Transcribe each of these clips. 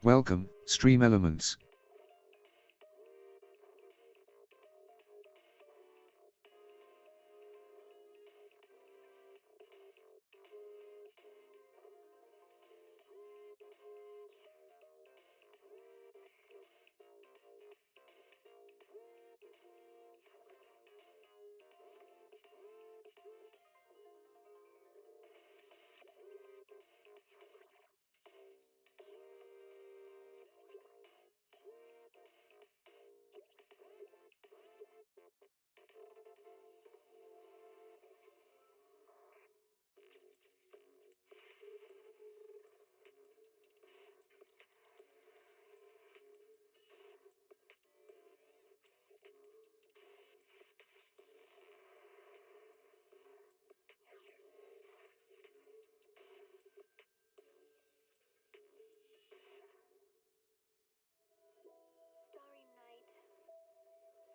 Welcome, Stream Elements.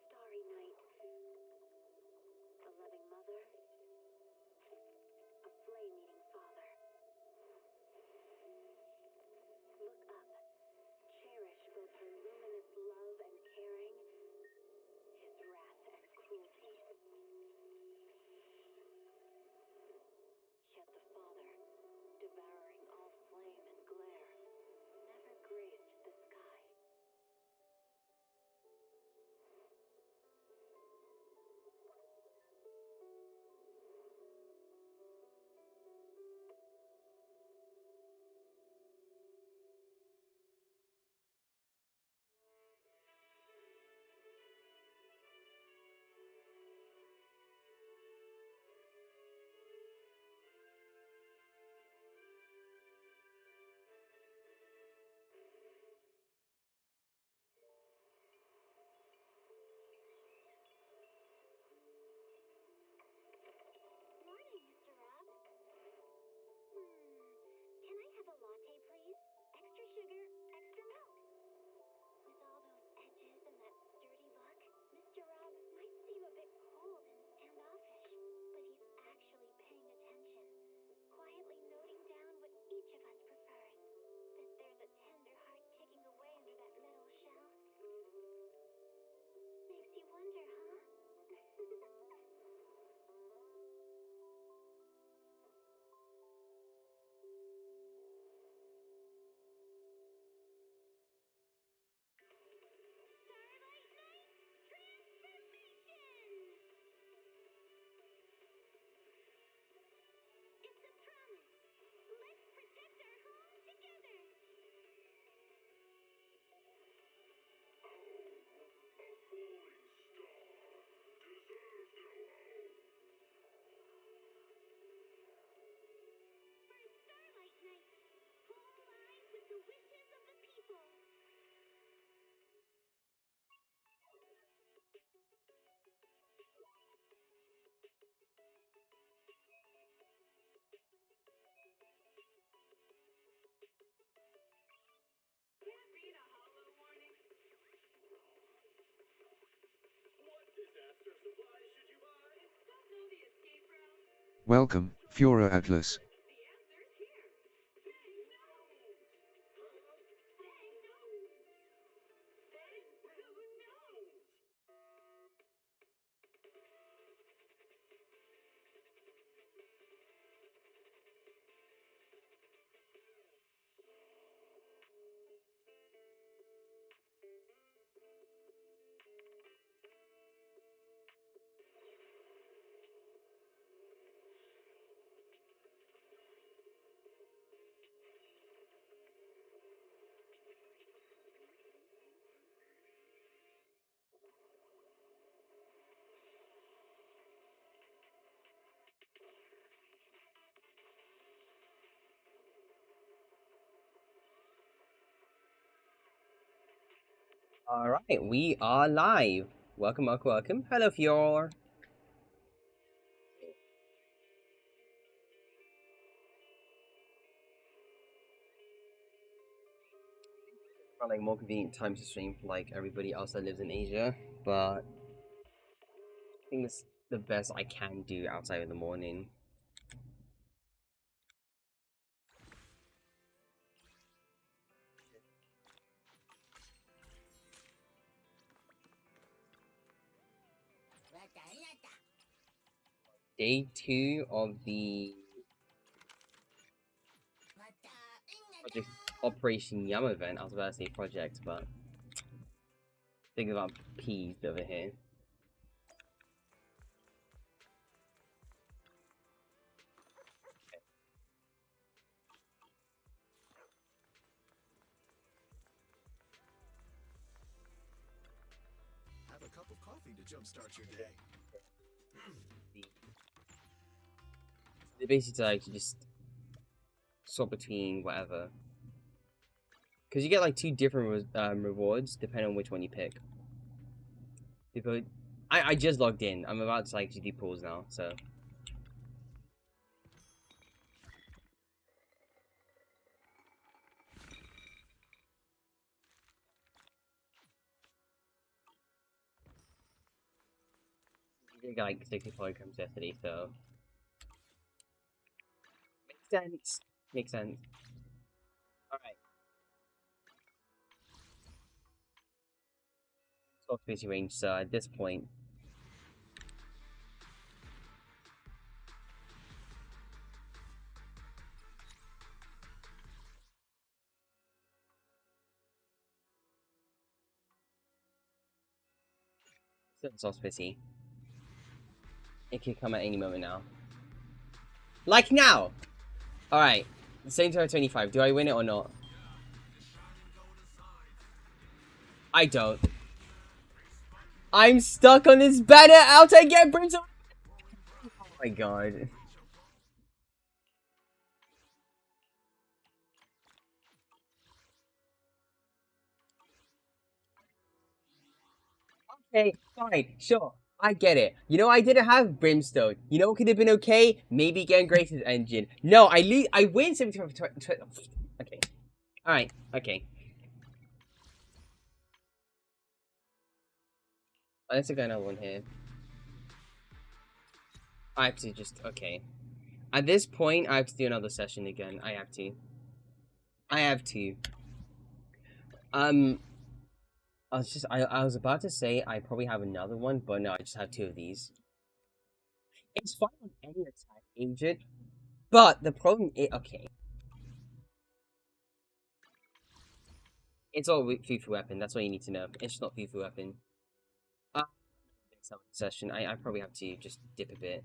Starry night, a loving mother, a flame-eating father. Look up, cherish both her luminous love and caring, his wrath and cruelty. Yet the father, devouring all flame and glare, never graced the sky. Morning, Mr. Rob. Can I have a latte, please? Extra sugar, extra milk. With all those edges and that sturdy look, Mr. Rob might seem a bit cold and standoffish, but he's actually paying attention, quietly noting down what each of us prefers. That there's a tender heart ticking away under that metal shell. Makes you wonder, huh? Starlight Night Transformation! It's a promise. Let's protect our home together. A falling star deserves no home. For Starlight Night, whole lives with the wishes of the people. Read a hollow warning. What disaster supplies should you buy? Don't know the escape route? Welcome, Fiora Atlas. The answer's here. Bang nose. Bang nose. Bang who knows? Alright, we are live. Welcome, welcome, welcome. Hello, Fior. Probably like more convenient time to stream for like everybody else that lives in Asia, but I think it's the best I can do outside in the morning. Day 2 of the Project Operation Yum event. I was about to say project, but thinking about peas over here. Have a cup of coffee to jumpstart your day. They basically like to just swap between whatever. Because you get like 2 different rewards depending on which one you pick. Because I just logged in. I'm about to like do pools now, so. You did get like 64 items yesterday, so. Makes sense. Makes sense. Alright. Soft busy range, so at this point. Soft busy. It could come at any moment now. Like now! Alright. Same time 25. Do I win it or not? I don't. I'm stuck on this banner out again, Brimstone! Oh my god. Okay, fine, sure. I get it. You know, I didn't have Brimstone. You know what could have been okay? Maybe getting Grace's engine. No, I win 75 okay. Alright, okay. Let's go another one here. I have to just, okay. At this point, I have to do another session again. I have to. I have to. I was about to say I probably have another one, but no, I just have 2 of these. It's fine on any attack agent, but the problem is, okay. It's all Fufu weapon, that's all you need to know. It's not Fufu weapon. Next session, I probably have to just dip a bit.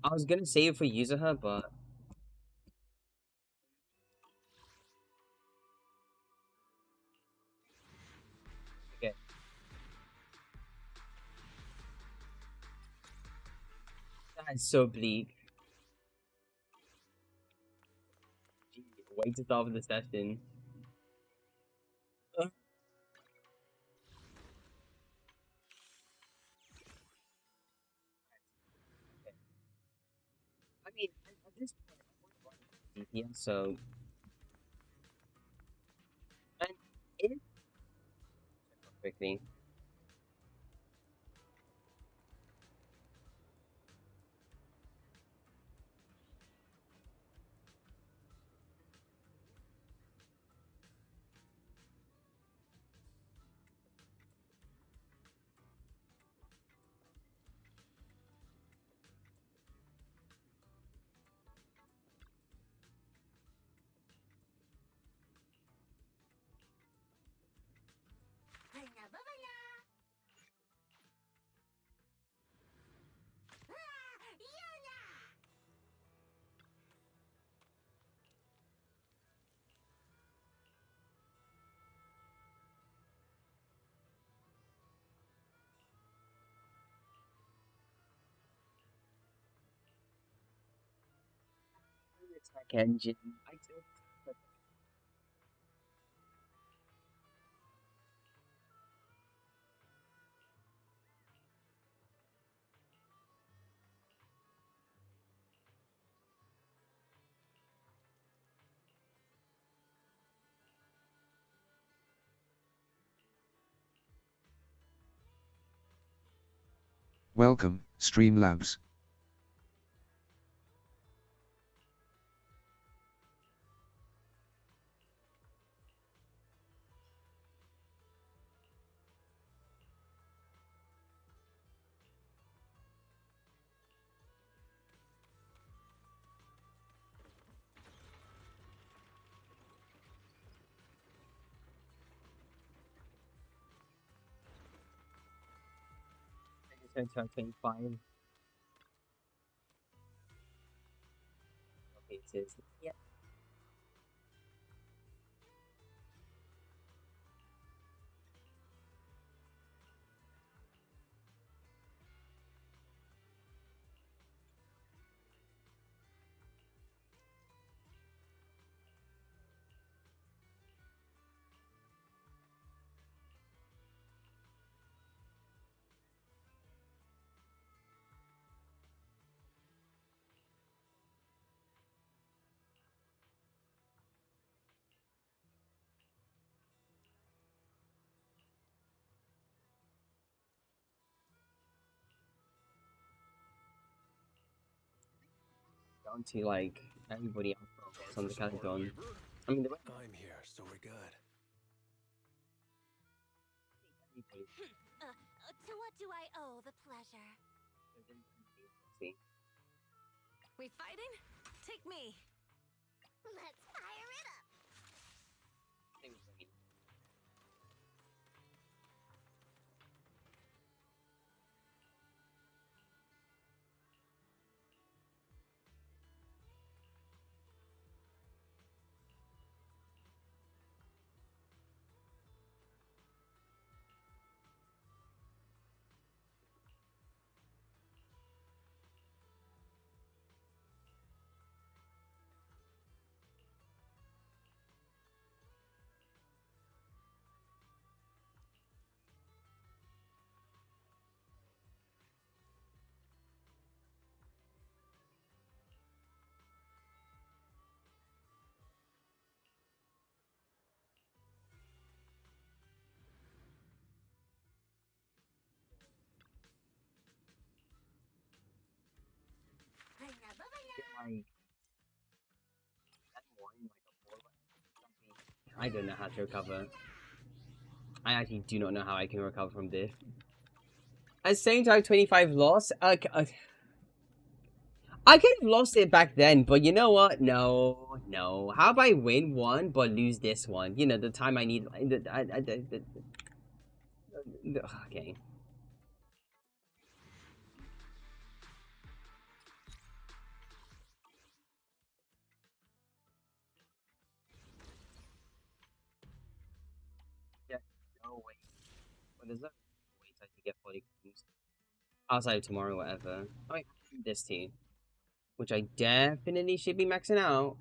I was gonna save it for Yuzuha, but okay. That is so bleak. Gee, way to start with the session. I mean, at this point, I'm DPS, so. And if. Quickly. Attack engine. I don't. Welcome, Streamlabs. 25. Okay, it is. Yeah. Down to like everybody else on the kind of done. I mean, the rest I'm here, so we're good. To what do I owe the pleasure? see. We fighting? Take me. Let's fire it up. Like, I don't know how to recover. I actually do not know how I can recover from this. At the same time, 25 loss. I could have lost it back then, but you know what? No, no. How about I win one but lose this one? You know, the time I need. Okay. Yeah. No way. Well, there's no way I can get 40 coins outside of tomorrow, whatever. I mean, this team, which I definitely should be maxing out.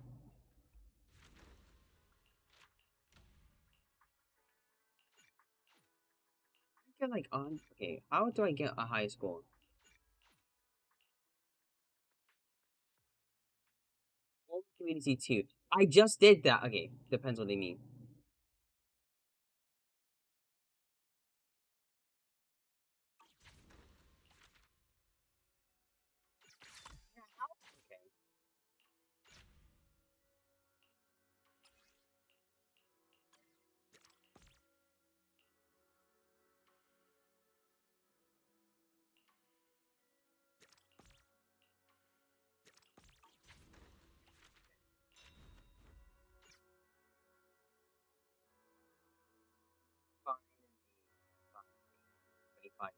I get like on. Okay, how do I get a high score? Home community 2. I just did that. Okay, depends what they mean. Okay. Fine. Fine. Fine.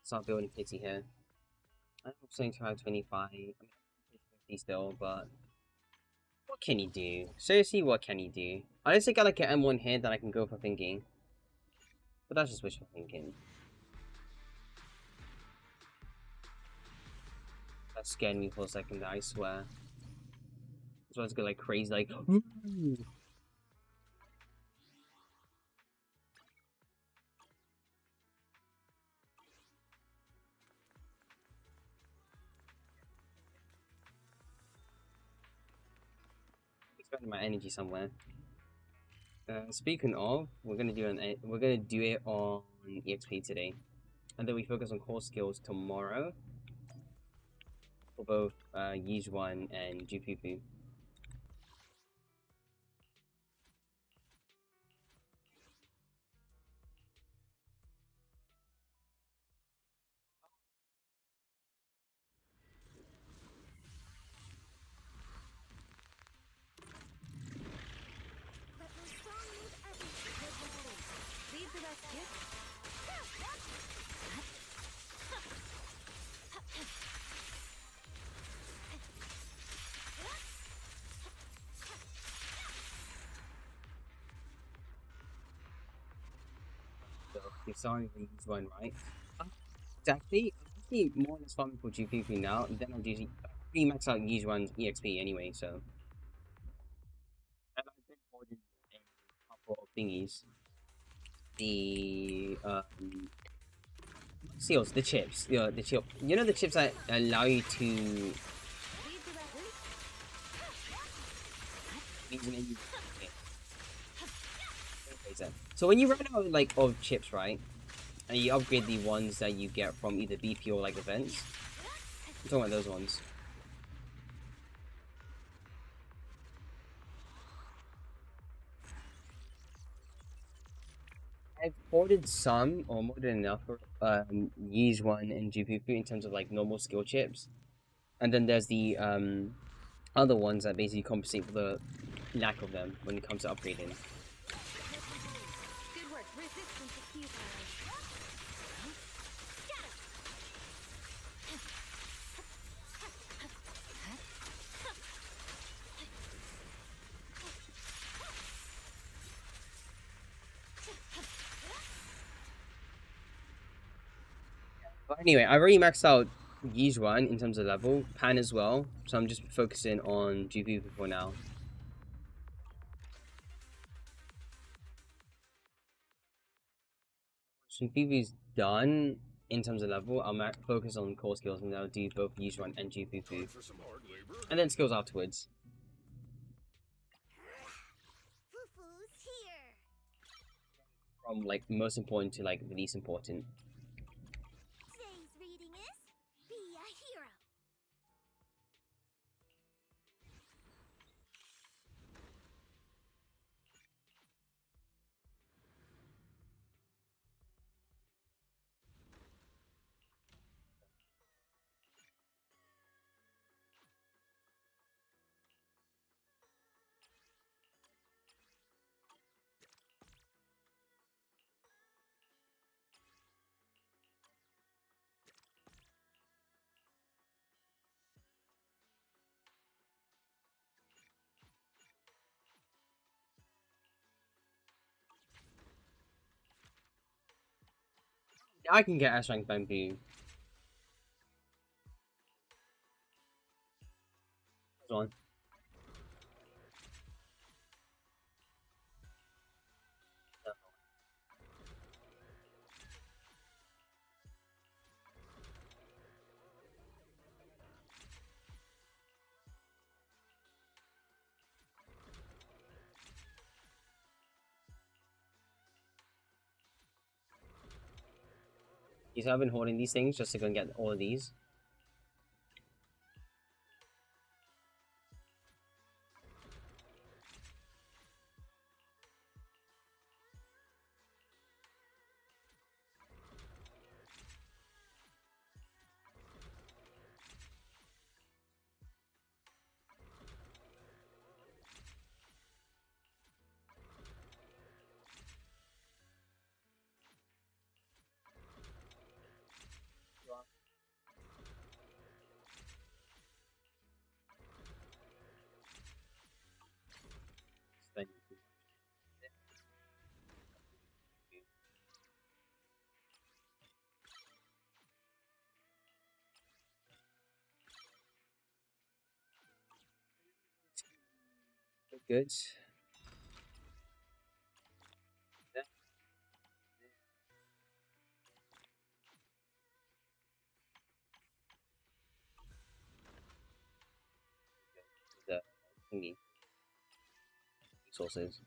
Start building pity here. I'm saying to have 25. I mean, 50 still, but what can he do? Seriously, what can he do? Unless I got like an M1 hit, then I can go for thinking. But that's just wishful thinking. That scared me for a second, I swear. This one's go like crazy, like. spending my energy somewhere. Speaking of, we're gonna do it on EXP today, and then we focus on core skills tomorrow for both Yijuan and Jupipu. Let your song move everything. Lead the rescue. So you're starting with Yijuan, right? Exactly. I'm actually more or less farming for Jupipu now. Then I'll do pretty max out Yijuan's EXP anyway. So and I've been holding a couple of thingies. The seals, the chips, the chip. You know the chips that allow you to Lead the rescue. use an engine. So when you run out like of chips, right, and you upgrade the ones that you get from either BP or like events, I'm talking about those ones. I've hoarded some, or more than enough, for Yijuan and Jupipu in terms of like normal skill chips, and then there's the other ones that basically compensate for the lack of them when it comes to upgrading. Good work. Resistance to Q power. But anyway, I've already maxed out Yijuan in terms of level, Pan as well, so I'm just focusing on Jupipu for now. So Jupipu's done in terms of level, I'll focus on core skills and I'll do both Yijuan and Jupipu. For some hard labor. And then skills afterwards. Fufu's here. From like most important to like the least important. Today's reading is Be a Hero. I can get S rank bamboo. Hold on. So I've been holding these things just to go and get all of these. Spending too much. Good. The thingy. sources.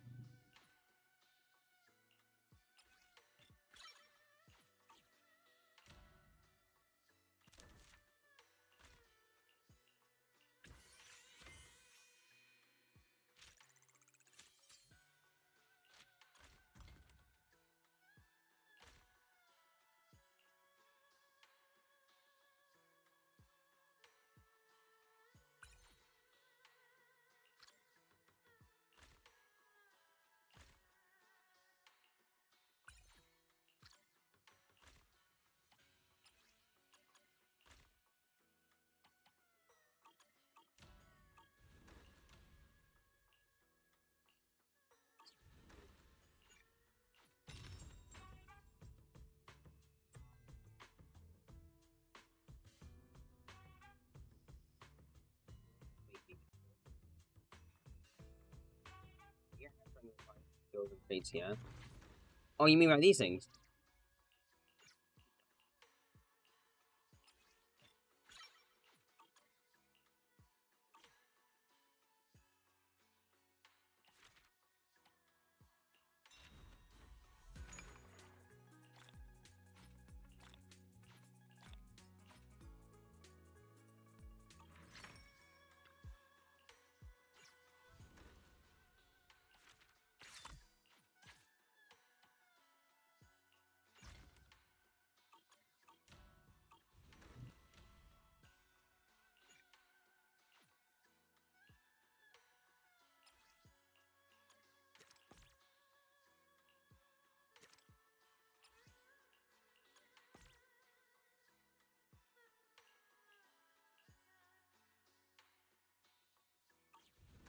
Skills and traits, yeah. Oh, you mean like these things?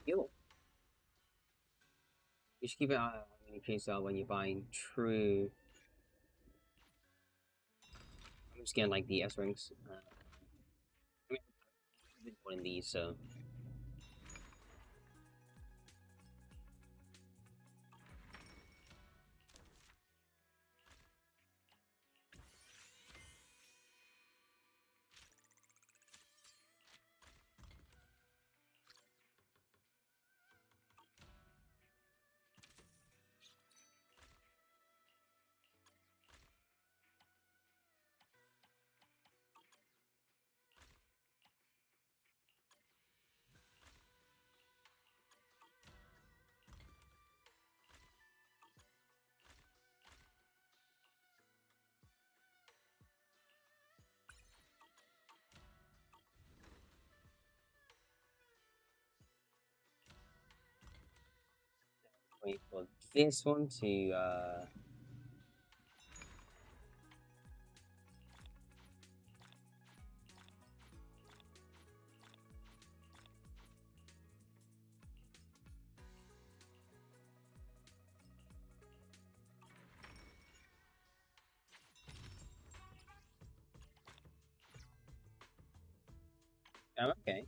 Yo. You should keep it in case when you're buying true. I'm just getting like the S rings. I mean, I've been one of these, so. Wait for this one to oh, okay.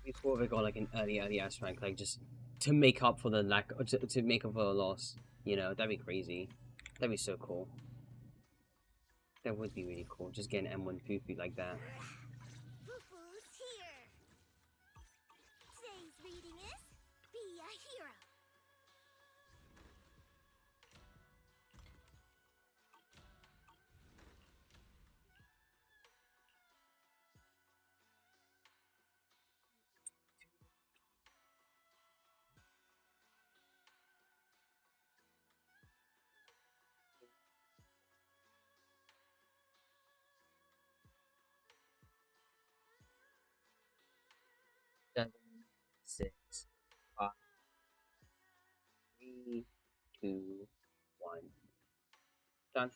Before they got like an early ass rank, like just to make up for the lack, to make up for the loss. You know, that'd be crazy. That'd be so cool. That would be really cool. Just get an M1 Fufu like that. Fufu's here. Today's reading is Be a Hero. Seven, 6, 5, 3, 2, 1. Done.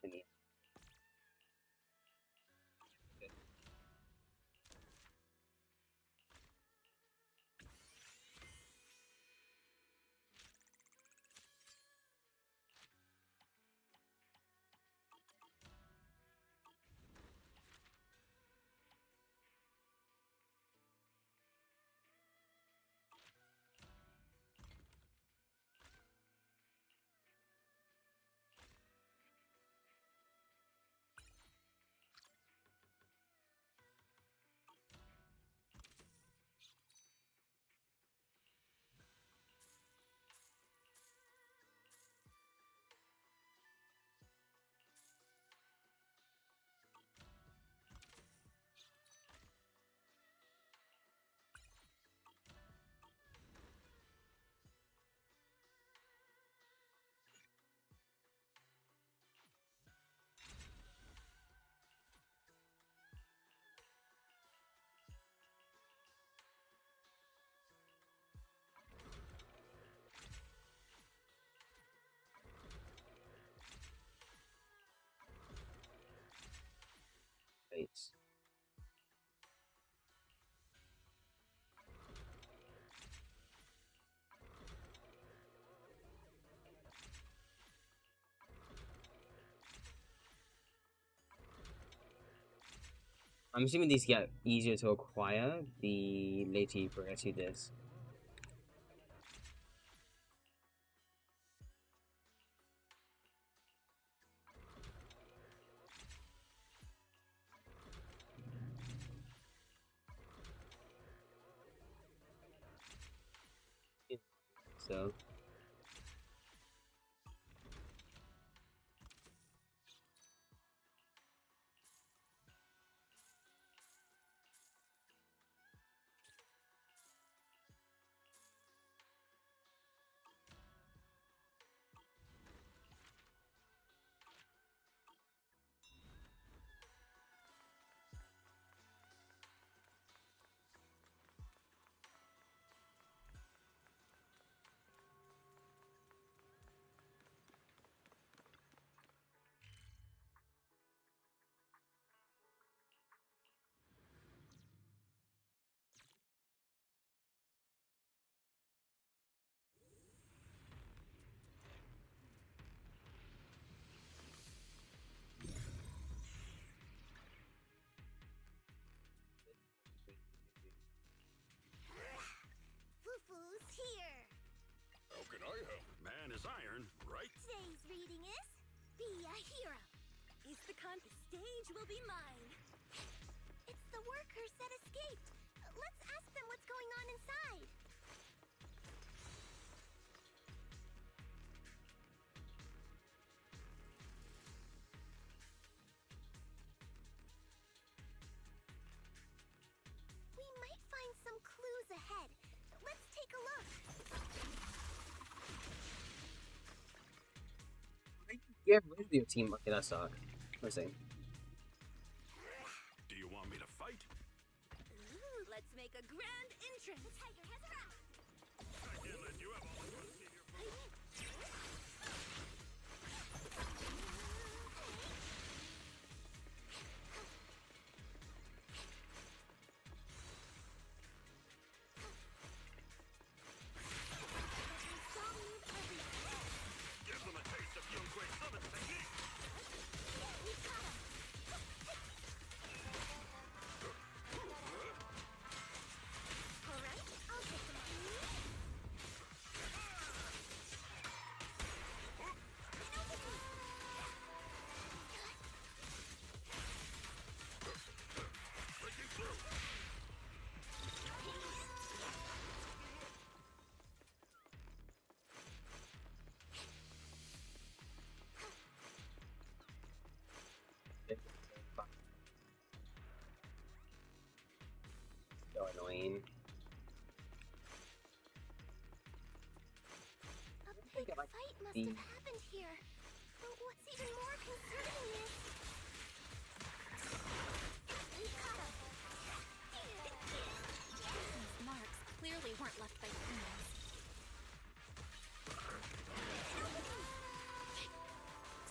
Continue. I'm assuming these get easier to acquire the later you progress through this. So. Fufu's here. How can I help? Man is iron, right? Today's reading is Be a Hero. Is the stage will be mine. It's the workers that escaped. Let's ask them what's going on inside. We might find some clues ahead. Let's take a look. Get rid of your team. Okay, that's dark. Let's see. Do you want me to fight? Ooh, let's make a grand entrance. The tiger has arrived. I can't let you have all the fun senior food. Give them a taste of Youngquay Summit technique. We caught him. All right, I'll take them on. Breaking through. So annoying. A think big I like fight must the- have happened here. But what's even more concerning is... We caught him. These marks clearly weren't left by humans.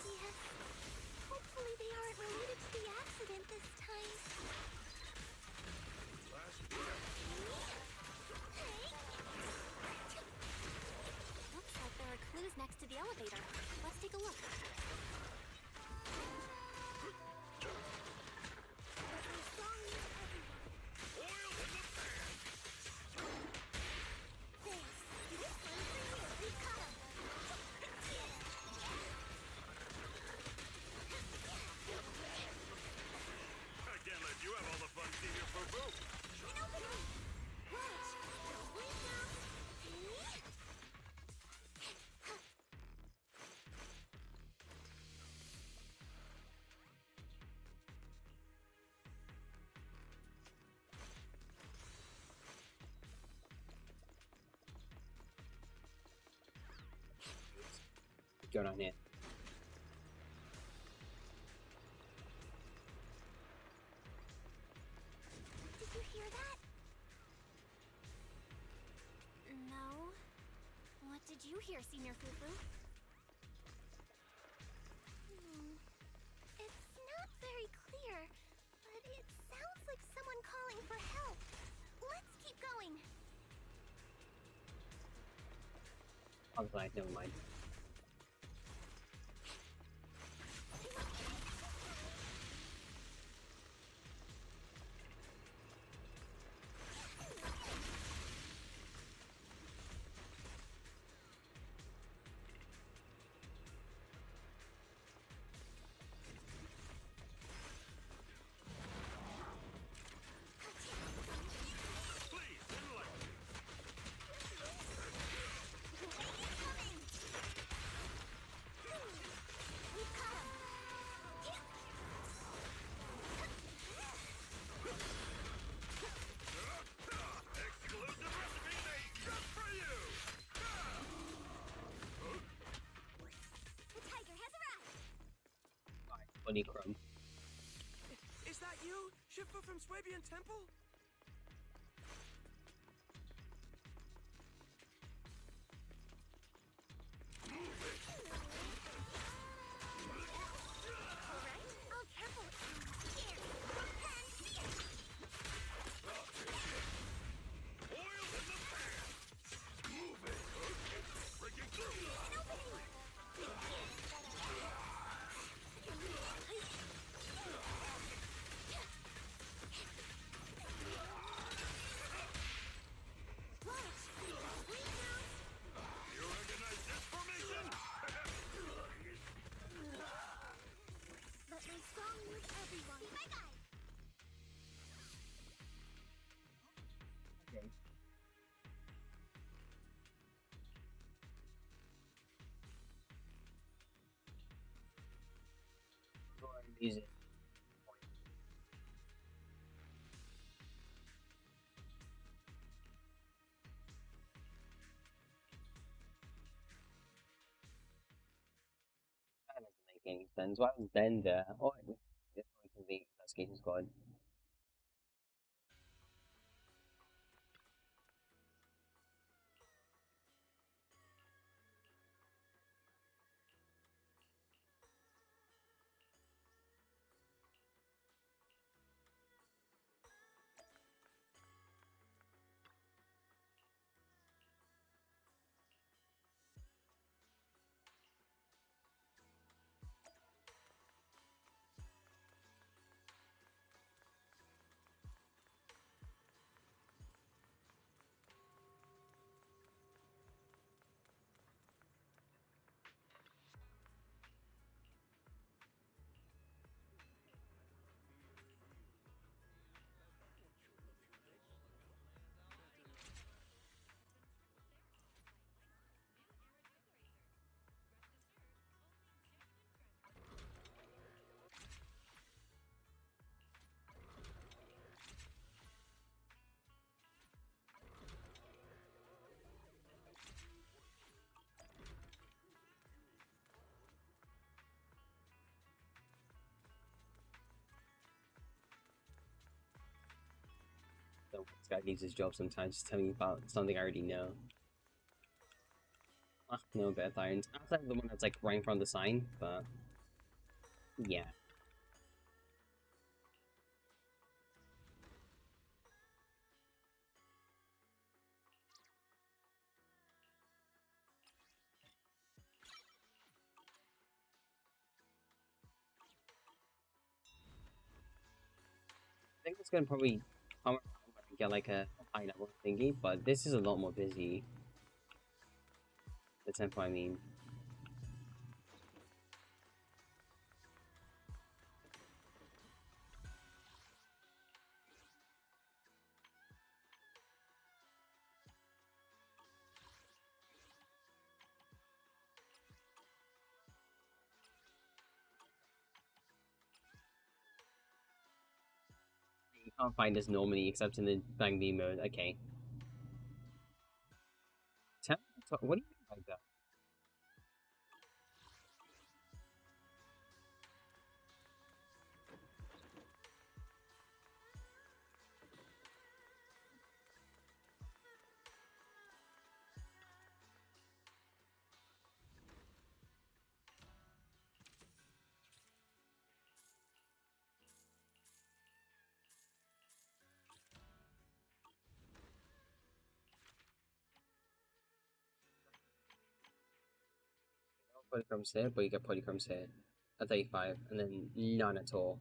Yes. Hopefully they aren't related to the accident this time. Looks like there are clues next to the elevator. Let's take a look. Oil in the pan. Thanks. This one's for you. We caught him. I can't let you have all the fun senior Fufu. Watch. Don't blink now. What's going on here? Did you hear that? No. What did you hear, Senior Fufu? It's not very clear, but it sounds like someone calling for help. Let's keep going. I was like, never mind. polychrome. Is that you? Shifu from Swabian Temple? Alright, oh careful. Here. You recognize this formation? Let my song move everyone. Bye bye. Okay. Music. That doesn't make any sense. Why was Ben there? Oh, it's going to the investigation squad. So this guy leaves his job sometimes just telling me about something I already know. Ah, no bad irons. Outside of the one that's like right in front of the sign, but yeah. I think it's gonna probably come around when I get like a high level thingy, but this is a lot more busy. The tempo, I mean. You can't find this normally except in the Bang B mode. Okay. What do you mean by that? Polychromes here, but you get polychromes here at 35, and then none at all.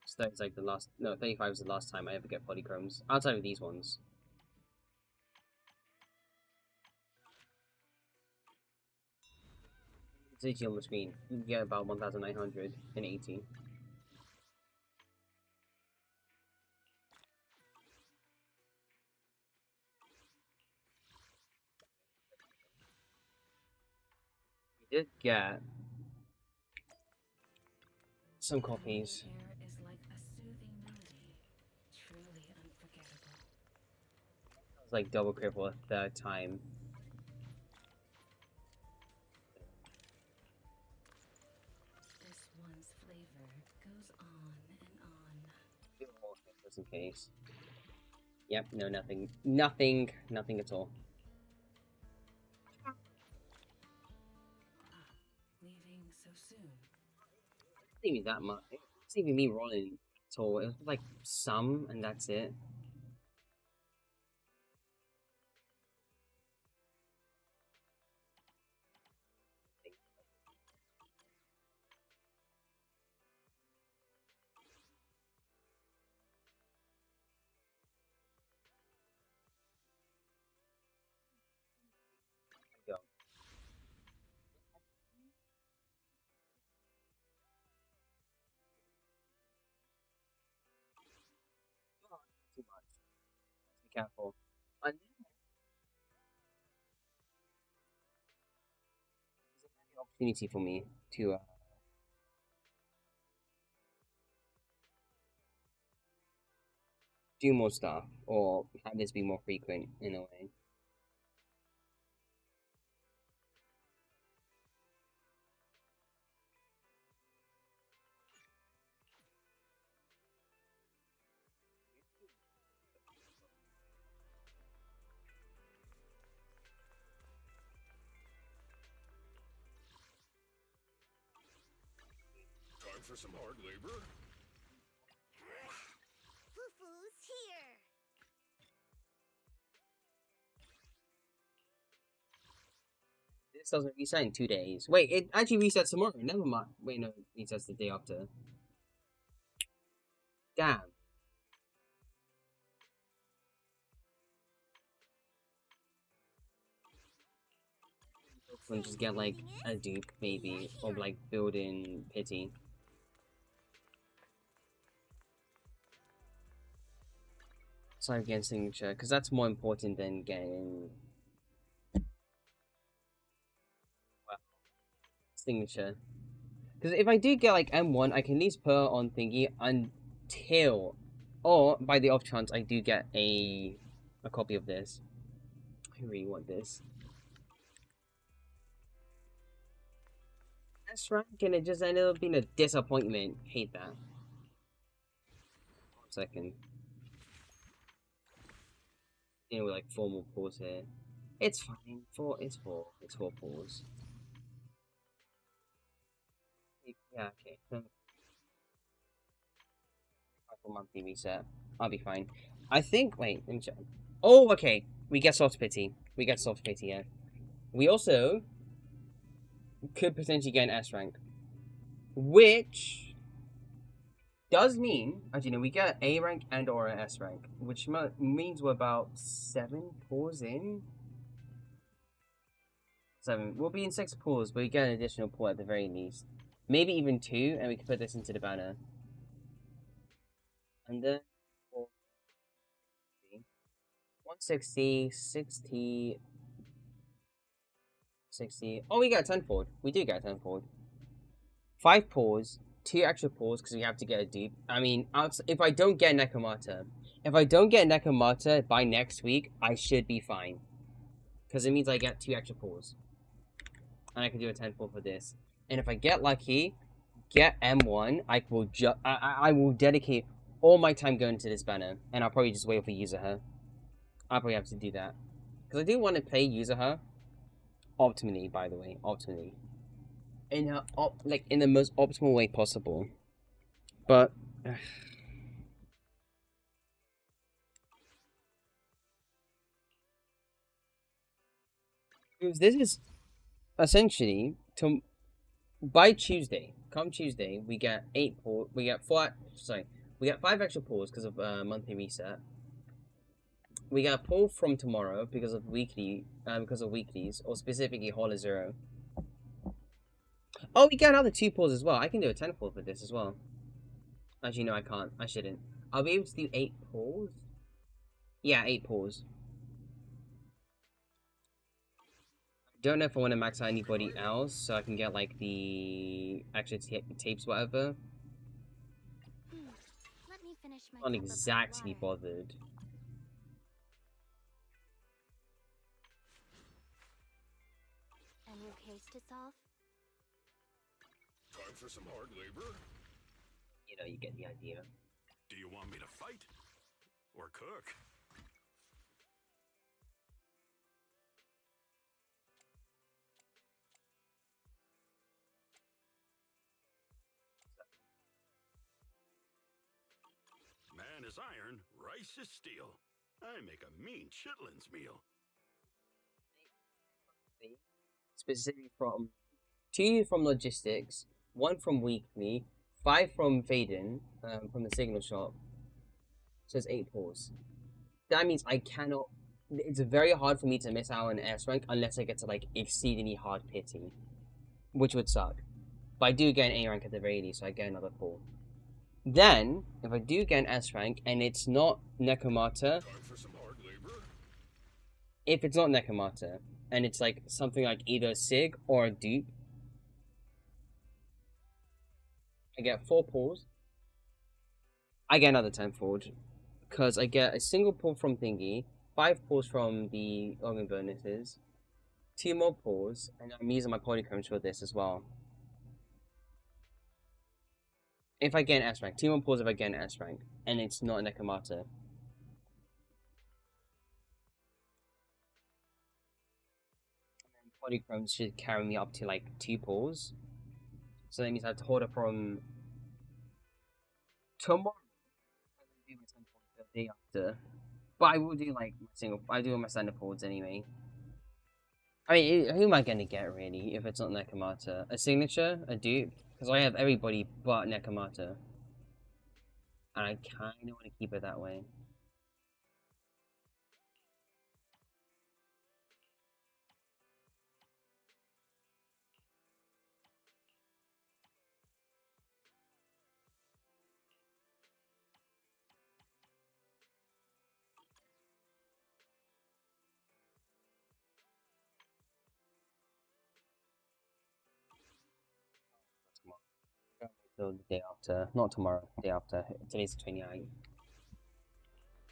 So that's like the last. No, 35 is the last time I ever get polychromes outside of these ones. It's on the screen. You can get about 1,980. You did get some copies. Air is like a soothing melody, truly unforgettable. It's like double cripple a third time. This just in case. Yep, no, nothing. Nothing at all. Leaving so soon. It wasn't even that much. It wasn't even me rolling at all. It was like some, and that's it. Go. Oh, too much. Be careful. And then there's another opportunity for me to do more stuff or have this be more frequent in a way. Time for some hard labor? Fufu's here. This doesn't reset in 2 days. Wait, it actually resets tomorrow. Never mind. Wait, no, it resets the day after. Damn. And just get like a dupe maybe, or like build in pity. So I'm getting signature, because that's more important than getting signature. Because if I do get like M1, I can at least put on thingy until, or by the off chance I do get a copy of this. I really want this. That's rank, and it just ended up being a disappointment. Hate that. 1 second. You know, with like 4 more pulls here. It's fine. It's four pulls. Yeah, okay. Monthly reset. I'll be fine. I think. Wait, let me check. Oh, okay. We get soft pity. We get soft pity. Yeah. We also could potentially get an S rank, which does mean, as you know, we get A rank and or an S rank, which means we're about 7 pulls in. 7. We'll be in 6 pulls, but we get an additional pull at the very least. Maybe even 2, and we can put this into the banner. And then 160, 60, 60. Oh, we got a 10 forward. We do get a 10 forward. 5 pulls, 2 extra pulls because we have to get a deep. I mean, if I don't get Nekomata, by next week, I should be fine. Because it means I get 2 extra pulls. And I can do a 10 pull for this. And if I get lucky, get M1, I will dedicate all my time going to this banner. And I'll probably just wait for Yuzuha. I'll probably have to do that. Because I do want to play Yuzuha optimally, by the way. Optimally. In her in the most optimal way possible. But this is essentially by Tuesday. Come Tuesday, we get 8 pulls. We get 4. Sorry, we get 5 extra pulls because of monthly reset. We get a pull from tomorrow because of weeklies, or specifically Holler Zero. Oh, we get another 2 pulls as well. I can do a 10 pull for this as well. Actually, no, I can't. I shouldn't. I'll be able to do 8 pulls. Yeah, 8 pulls. Don't know if I want to max out anybody else, so I can get like the extra tapes, whatever. Let me finish my Not cup of exactly water. bothered. A new case to solve? Time for some hard labor? You know, you get the idea. Do you want me to fight? or cook. Man is iron, rice is steel. I make a mean chitlins meal. Specifically from 2 from logistics, 1 from weekly, 5 from Faden, from the signal shop. So it's 8 pulls. That means I cannot. It's very hard for me to miss out on S rank unless I get to like exceedingly hard pity, which would suck. But I do get an A rank at the very least, so I get another pull. Then, if I do get an S rank and it's not Nekomata, Time for some hard labor. if it's not Nekomata and it's like something like either Sig or a dupe, I get 4 pulls. I get another 10-fold because I get a single pull from Thingy, 5 pulls from the organ bonuses, 2 more pulls, and I'm using my polychromes for this as well. If I get an S rank, 2 more pulls if I get an S rank, and it's not a Nekomata. And then polychromes should carry me up to like 2 pulls. So that means I have to hold it from tomorrow. I will do my 10 pulls the day after. But I will do like I do my standard pulls anyway. I mean, who am I gonna get really if it's not Nekomata? A signature? A dupe? Because I have everybody but Nekomata. And I kinda want to keep it that way. So the day after, not tomorrow, the day after. Today's the 29th.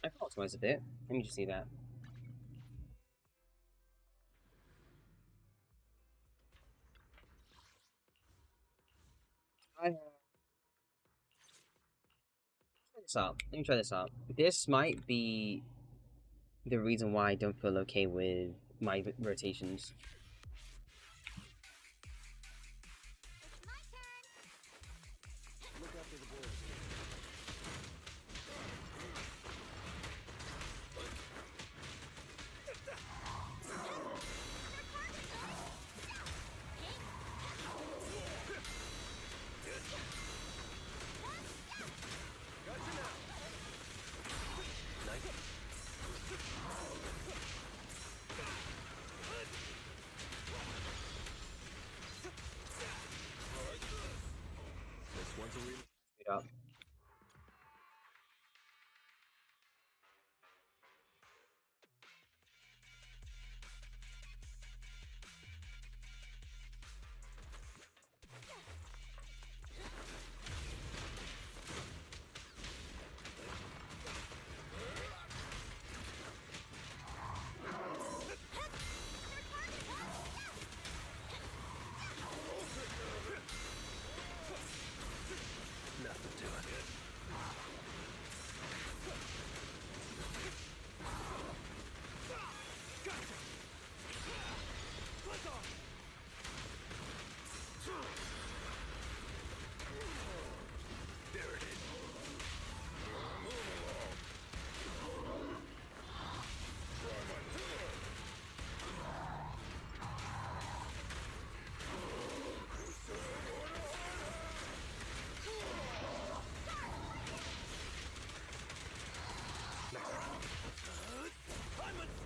I can optimize a bit. Let me just see that. Try this out. Let me try this out. This might be the reason why I don't feel okay with my rotations. Straight up.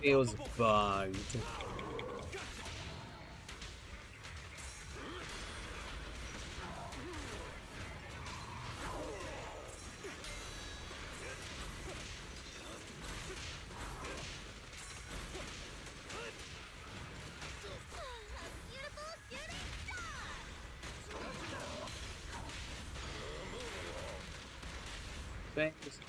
Feels bugged. Thanks.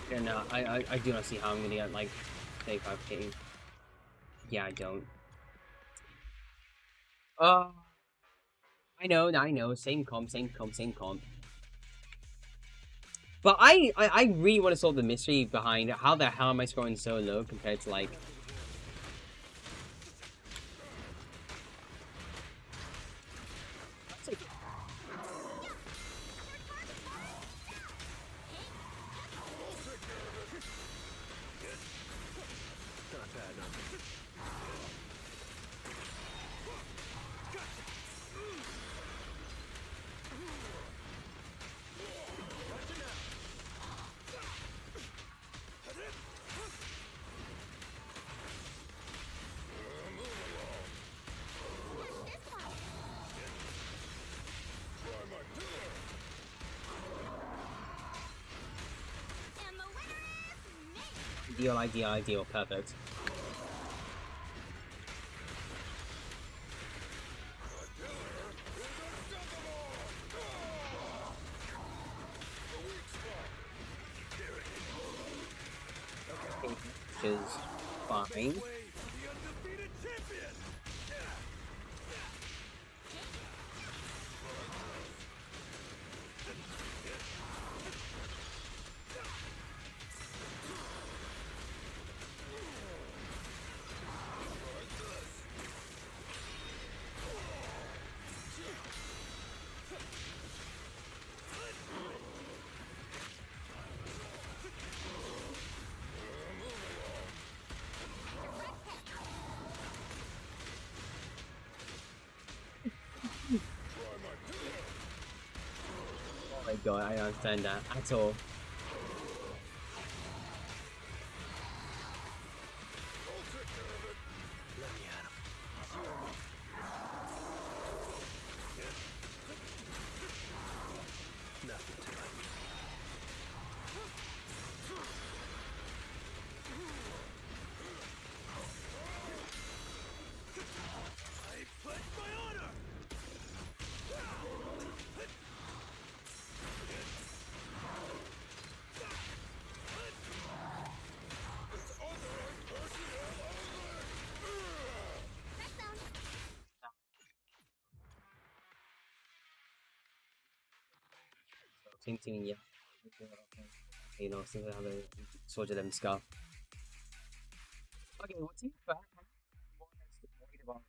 Yeah, no, I do not see how I'm gonna get like 35k. Yeah, I don't. I know, same comp, same comp, same comp. But I really want to solve the mystery behind how the hell am I scoring so low compared to like. That's like And the winner is me! ideal, perfect. Which is fine. Oh my god, I don't understand that at all. Same thing, yeah. You know, since I have a soldier them scarf. Okay, what's in fact? I'm more or less worried about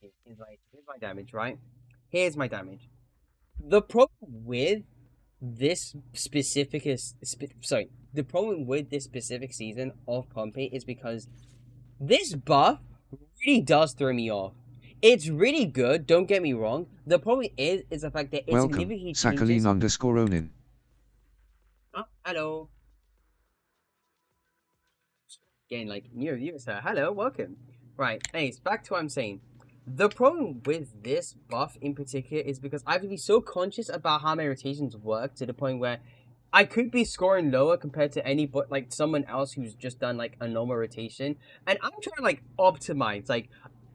that. Here's my damage, right? Here's my damage. The problem with this specific the problem with this specific season of Pompeii is because this buff really does throw me off. It's really good, don't get me wrong. The problem is the fact that it Welcome, significantly changes. Sakhaline_Onin. Oh, hello. Getting like new viewers here. Hello, welcome. Right, anyways, back to what I'm saying. The problem with this buff in particular is because I have to be so conscious about how my rotations work to the point where I could be scoring lower compared to any but like someone else who's just done like a normal rotation, and I'm trying to like optimize, like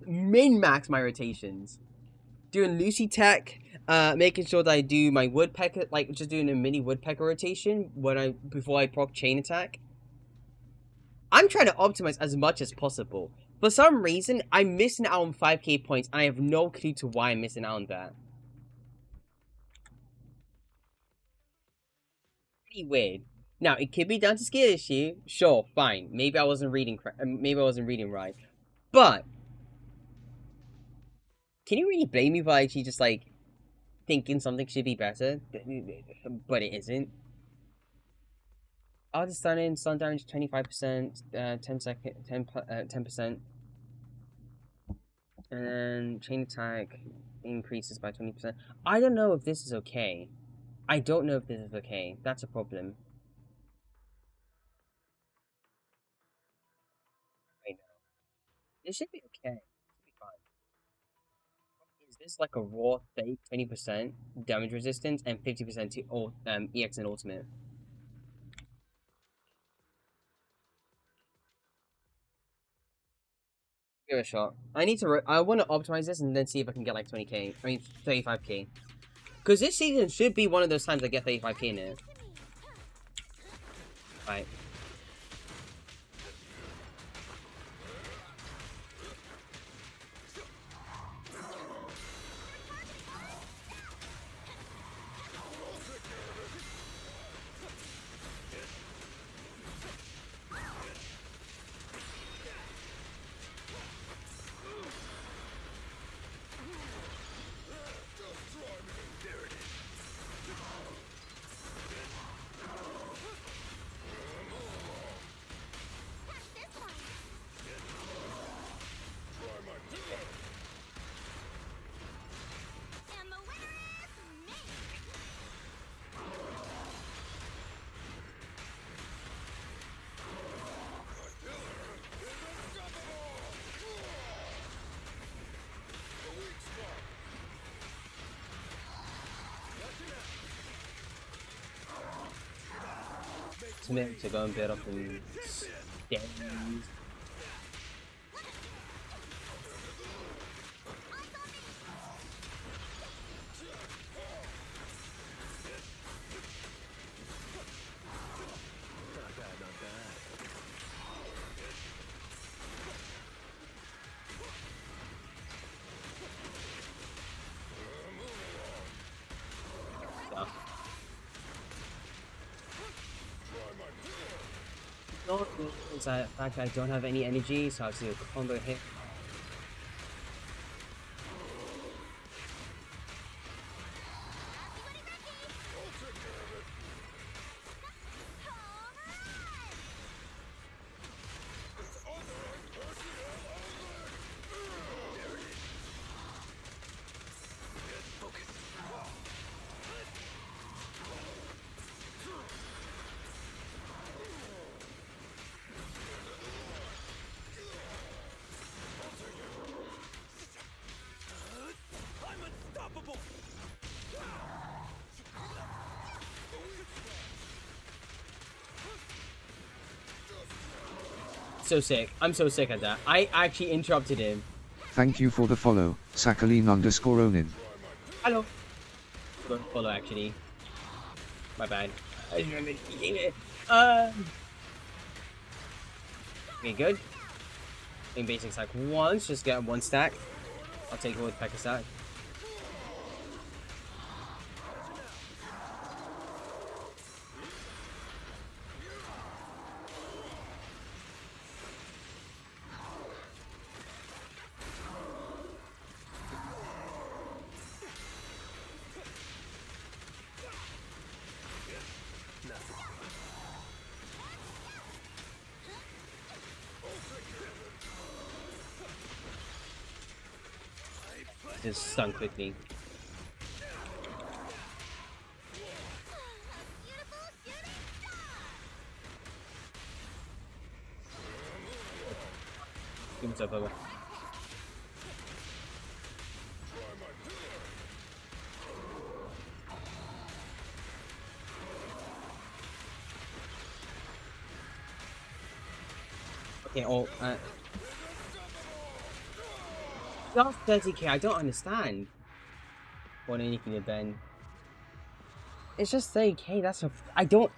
min max my rotations, doing Lucy Tech, making sure that I do my woodpecker, like just doing a mini woodpecker rotation before I proc chain attack. I'm trying to optimize as much as possible. For some reason, I'm missing out on 5k points, and I have no clue to why I'm missing out on that. Pretty weird. Now, it could be down to skill issue. Sure, fine. Maybe I wasn't reading right. But can you really blame me for actually just like thinking something should be better, but it isn't? I'll just stun in stun damage 25%, 10%, and chain attack increases by 20%. I don't know if this is okay. I don't know if this is okay. That's a problem. Right now. This should be okay. It should be fine. Is this like a raw fake 20% damage resistance and 50% to EX and ultimate? Give it a shot. I want to optimize this and then see if I can get like 20k. I mean 35k. Because this season should be one of those times I get 35k in it. Right. And the winner is me! To go and build up and stairs. No, it's the fact that I don't have any energy, so I have to do a combo hit. So sick. I'm so sick at that. I actually interrupted him. Thank you for the follow, Sakhaline_Onin. Hello. Good follow actually. My bad. I didn't remember he gave it. Okay, good. Doing basic stack once, just get one stack. I'll take it with P.E.K.K.A stack. Just stun quickly. Give me some over. Okay, just 30k, I don't understand. What anything to Ben. It's just 30k, that's I don't...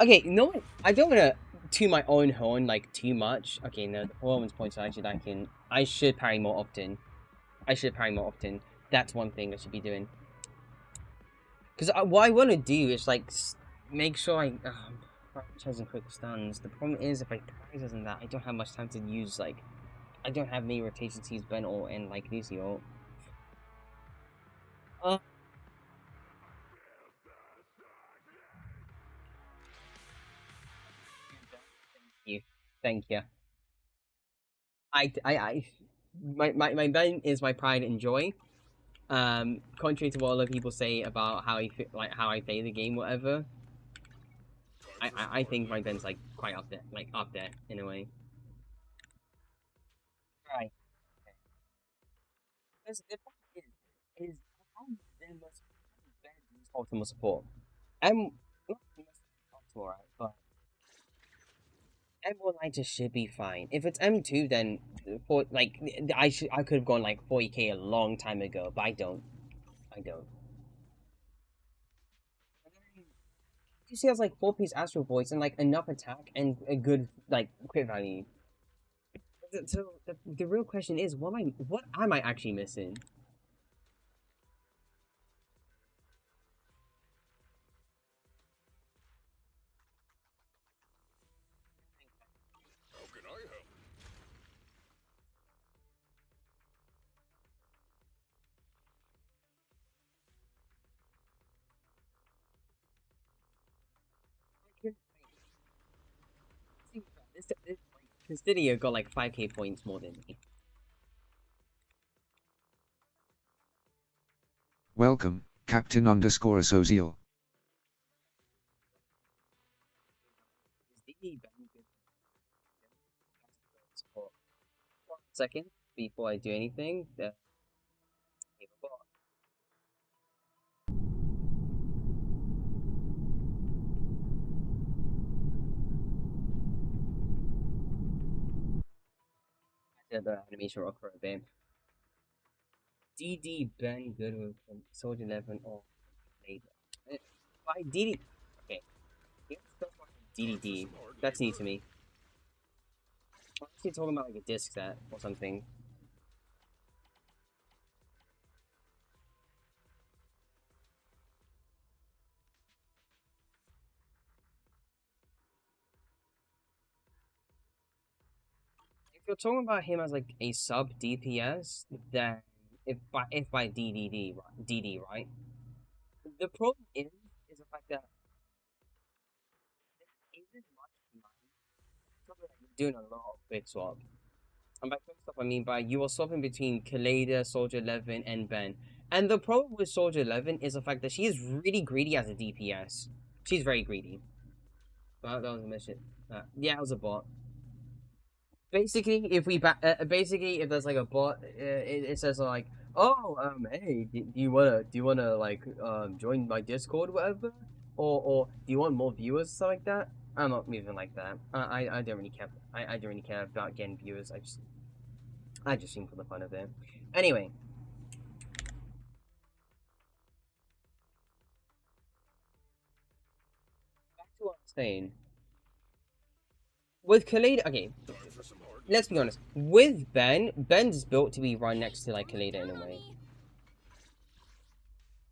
Okay, you know what? I don't wanna toot my own horn, like, too much. Okay, no, the performance points are actually I should parry more often. That's one thing I should be doing. Because what I want to do is, like, make sure I... prioritizing quick stuns. The problem is, if I prioritize on that, I don't have much time to use, like... I don't have many rotations to use Ben ult and, like, Lucy ult. Thank you. My Ben is my pride and joy. Contrary to what other people say about how how I play the game, whatever. I think my Ben's like quite up there in a way. Right. Because the point is how Ben must use ultimate support. I'm not optimal, right, but M1 just should be fine. If it's M2, then I could have gone like 40k a long time ago, but I don't. I don't. Lucy has like 4-piece astral voice and like enough attack and a good like crit value. So the real question is, what am I actually missing? How can I help? This video got like 5k points more than me. Welcome, Captain_Asocial. One second before I do anything. The animation rock for a bit. DD Ben Goodwood from Soldier 11 or later. By DD. Okay. DDD. That's new to me. I'm actually talking about like a disc set or something. If you're talking about him as like a sub DPS, then if by DD, right? The problem is the fact that there isn't much mind doing a lot of quick swap. And by quick swap, I mean by you are swapping between Kaleda, Soldier 11, and Ben. And the problem with Soldier 11 is the fact that she is really greedy as a DPS. She's very greedy. Well, that was a mission. Yeah, it was a bot. Basically, if there's like a bot, it says like, oh, hey, do you wanna like join my Discord or whatever, or do you want more viewers or something like that? I'm not moving like that. I don't really care. I don't really care about getting viewers. I just sing for the fun of it. Anyway. Back to what I'm saying. With Kaleda, okay, let's be honest. With Ben's built to be run next to like Kaleda in a way.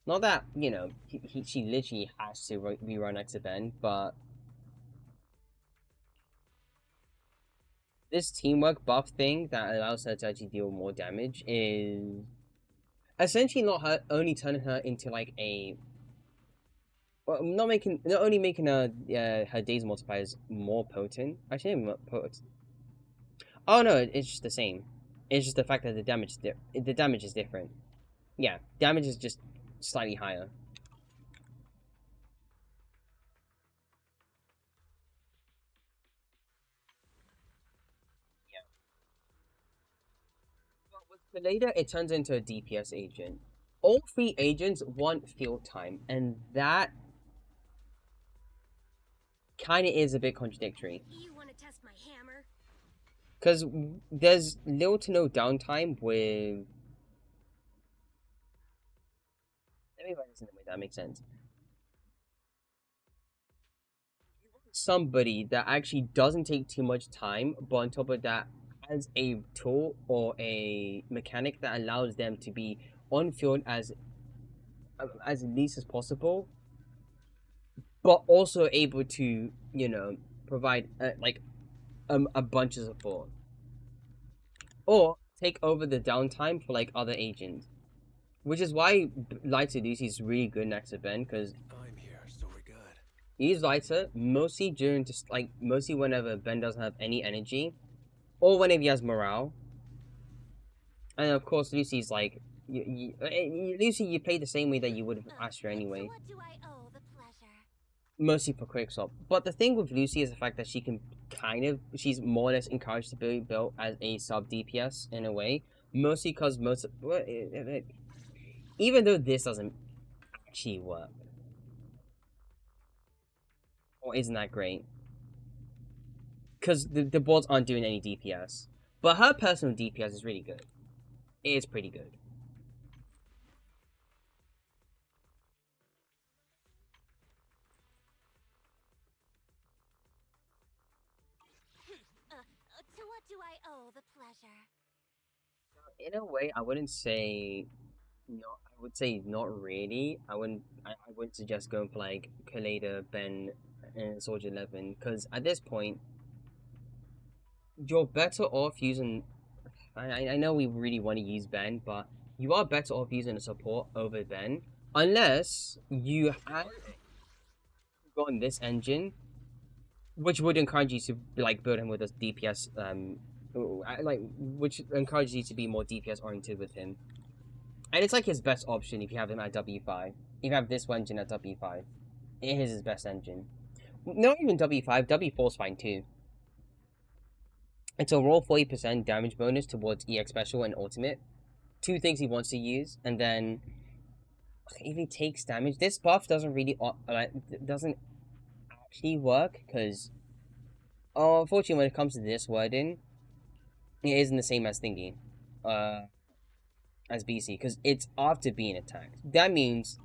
Not that, you know, she literally has to be run next to Ben, but this teamwork buff thing that allows her to actually deal more damage is essentially not only turning her into like a, well, not only making her days multipliers more potent. Actually, not potent. Oh no, it's just the same. It's just the fact that the damage is different. Yeah, damage is just slightly higher. Yeah. But with Kaleda, it turns into a DPS agent. All 3 agents want field time, and that kind of is a bit contradictory. You want to test my hammer? Because there's little to no downtime with... Let me write this in a way that makes sense. You want somebody that actually doesn't take too much time, but on top of that, has a tool or a mechanic that allows them to be on field as least as possible, but also able to, you know, provide like a bunch of support, or take over the downtime for like other agents, which is why Lighter Lucy is really good next to Ben, because I'm here, so we're good. he's Lighter mostly during just like mostly whenever Ben doesn't have any energy, or whenever he has morale, and of course Lucy's like Lucy, you play the same way that you would have Astra anyway. What do I owe the pleasure? Mostly for quick swap. But the thing with Lucy is the fact that she can she's more or less encouraged to be built as a sub DPS in a way. Mostly because even though this doesn't actually work, or isn't that great, because the boards aren't doing any DPS. But her personal DPS is really good. It is pretty good. do I owe the pleasure? In a way, I wouldn't say no. I would say not really. I wouldn't suggest going for like Kaleda, Ben, and Soldier 11 because at this point, you're better off using. I know we really want to use Ben, but you are better off using a support over Ben unless you have gotten this engine, which would encourage you to like build him with a DPS. Which encourages you to be more DPS oriented with him. And it's like his best option if you have him at W5. If you have this engine at W5, it is his best engine. Not even W5, W4 is fine too. It's a roll 40% damage bonus towards EX Special and Ultimate. Two things he wants to use, and then if he takes damage, this buff doesn't really doesn't actually work because unfortunately when it comes to this wording, it isn't the same as thingy. As BC because it's after being attacked. That means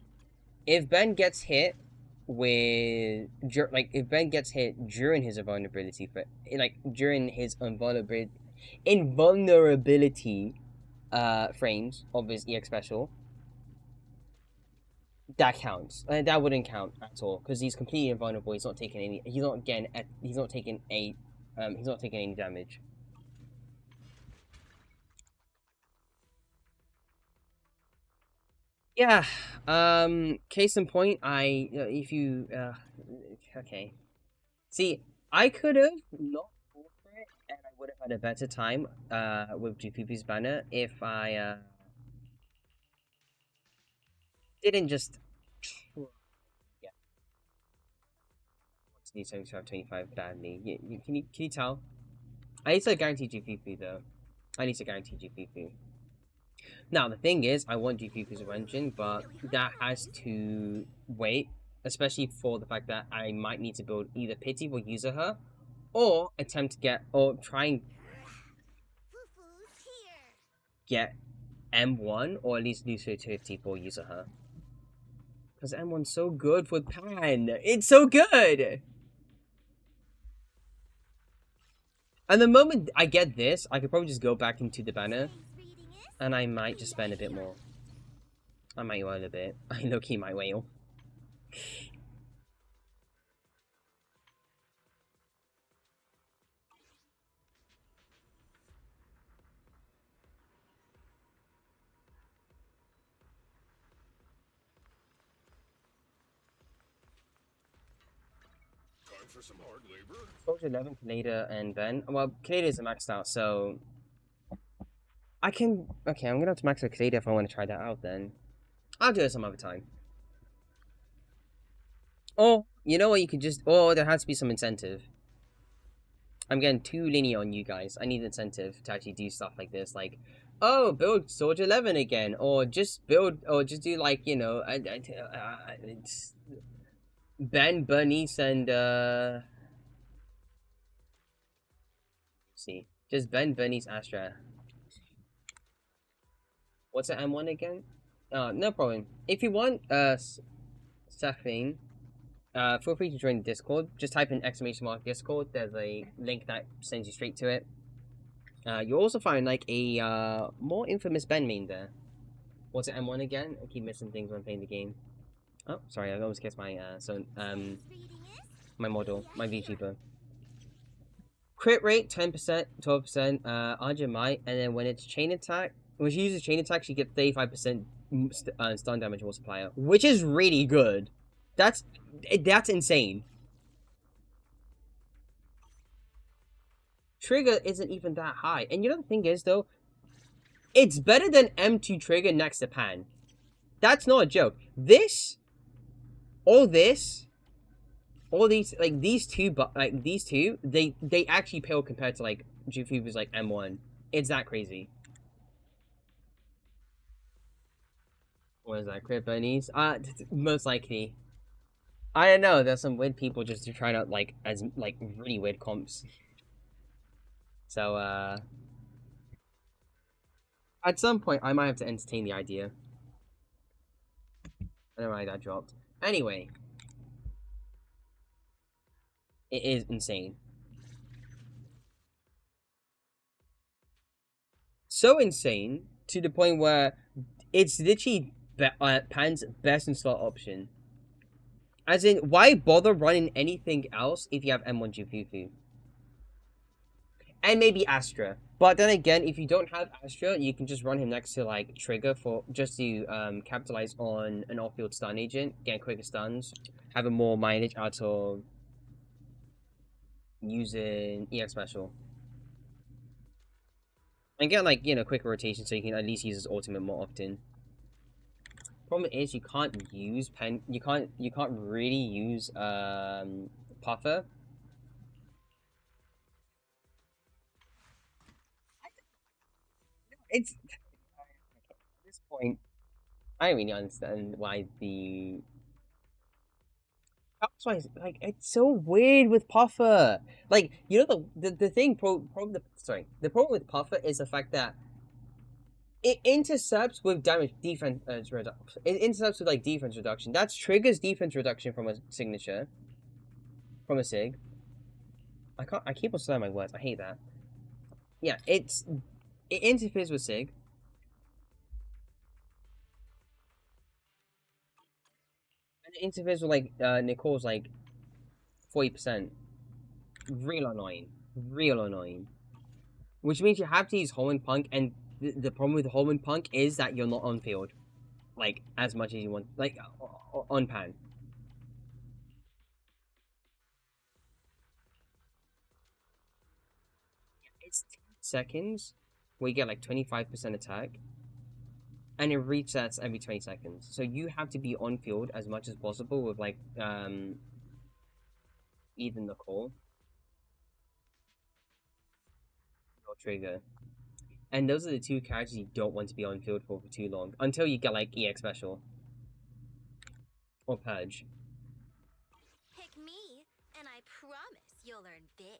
if Ben gets hit with if Ben gets hit during his invulnerability during his invulnerability frames of his EX special, that counts. That wouldn't count at all because he's completely invulnerable. He's not taking any. He's not taking any damage. Yeah, case in point, okay. See, I could have not fought for it, and I would have had a better time, with GPP's banner if I, didn't just, yeah. Need 75 badly. Can you tell? I need to guarantee GPP, though. I need to guarantee GPP. Now, the thing is, I want GPP's engine, but that has to wait, especially for the fact that I might need to build either Pity for user her, or attempt to try and Fufu's here. get M1, or at least Lucio 250 for user her. Because M1's so good with Pan! It's so good! And the moment I get this, I could probably just go back into the banner, and I might just spend a bit more. I might wail a bit. I low-key might wail. Time for some hard labor. Soldier 11, Kaneda, and Ben. Well, Kaneda is maxed out, so I can. Okay, I'm gonna have to max out Kaneda if I want to try that out. Then I'll do it some other time. Oh, you know what? You could just. Oh, there has to be some incentive. I'm getting too linear on you guys. I need incentive to actually do stuff like this. Like, oh, build Soldier 11 again, or just build, or just do like it's Ben, Bernice, and see, just Ben, Bernice, Astra. What's the M1 again? No problem. If you want Safine, feel free to join the Discord. Just type in !Discord. There's a link that sends you straight to it. You'll also find like a more infamous Ben main there. What's it M1 again? I keep missing things when playing the game. Oh, sorry, I almost guessed my my model, my VTuber. Crit rate 10%, 12%, 100 might, and then when it's chain attack, when she uses chain attack, she gets 35% stun damage multiplier, which is really good. That's insane. Trigger isn't even that high, and you know the thing is though, it's better than M2 trigger next to Pan. That's not a joke. All these two, they actually pale compared to like Jufu's like M1. It's that crazy. What is that? Crit bunnies? Most likely. I don't know. There's some weird people just trying out like really weird comps. So at some point I might have to entertain the idea. I don't know why that dropped. Anyway, it is insane. so insane to the point where it's literally Pan's best in slot option. As in, why bother running anything else if you have M1G Fufu? And maybe Astra. But then again, if you don't have Astra, you can just run him next to like Trigger for just to capitalize on an off-field stun agent, get quicker stuns, have a more mileage out of using EX special. And get like, you know, quicker rotation so you can at least use his ultimate more often. Problem is you can't use you can't really use Puffer. It's at this point I don't really understand why the that's why like it's so weird with Puffer. Like, you know the thing the problem with Puffer is the fact that it intercepts with defense reduction. It intercepts with like defense reduction. That triggers defense reduction from a signature. From a sig. I keep on slurring my words. I hate that. Yeah, it interferes with sig. And it interferes with like Nicole's like 40%. Real annoying. Real annoying. Which means you have to use Holman Punk, and the problem with Holman Punk is that you're not on field. Like, as much as you want. Like, on pan. It's 10 seconds where you get like 25% attack. And it resets every 20 seconds. So you have to be on field as much as possible with like either Nicole or Trigger. And those are the two characters you don't want to be on field for too long. Until you get like EX special. Or Purge. Pick me, and I promise you'll learn big.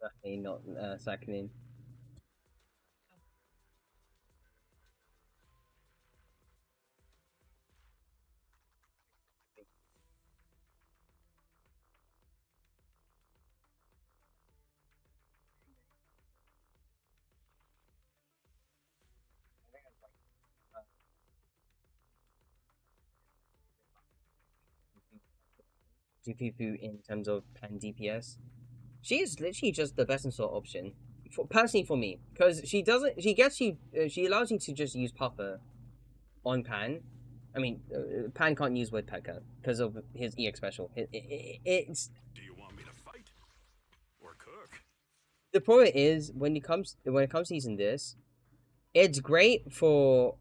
Definitely not seconding. Fufu in terms of pan DPS. She is literally just the best in sort option. Personally for me. Because she doesn't, she gets you, she allows you to just use Puffer on Pan. I mean, Pan can't use Woodpecker because of his EX special. It's Do you want me to fight? Or cook? the problem is when it comes to using this, it's great for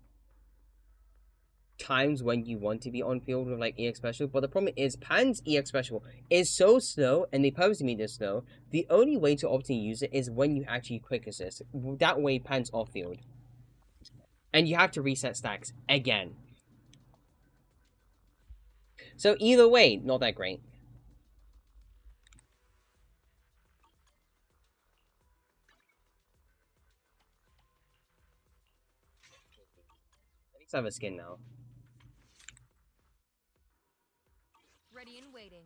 times when you want to be on field with like EX special, but the problem is Pan's EX special is so slow, and they purposely made this slow. The only way to optimally use it is when you actually quick assist. That way Pan's off field. And you have to reset stacks again. So either way, not that great. At least I have a skin now. Ready and waiting.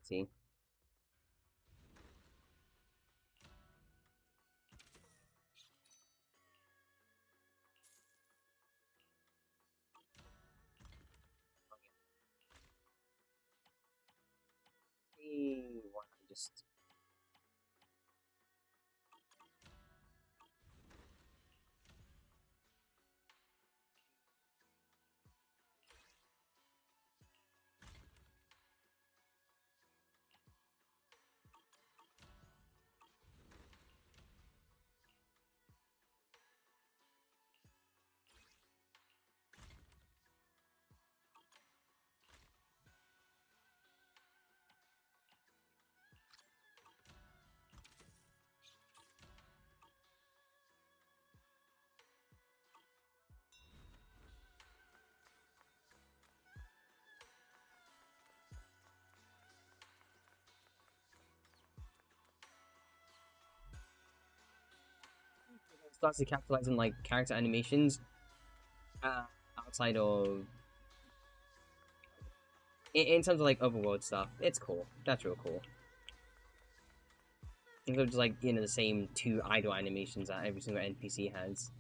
See. Why not just starts to capitalize on like character animations outside of in terms of like overworld stuff. It's cool. That's real cool. Instead of just like the same 2 idle animations that every single NPC has.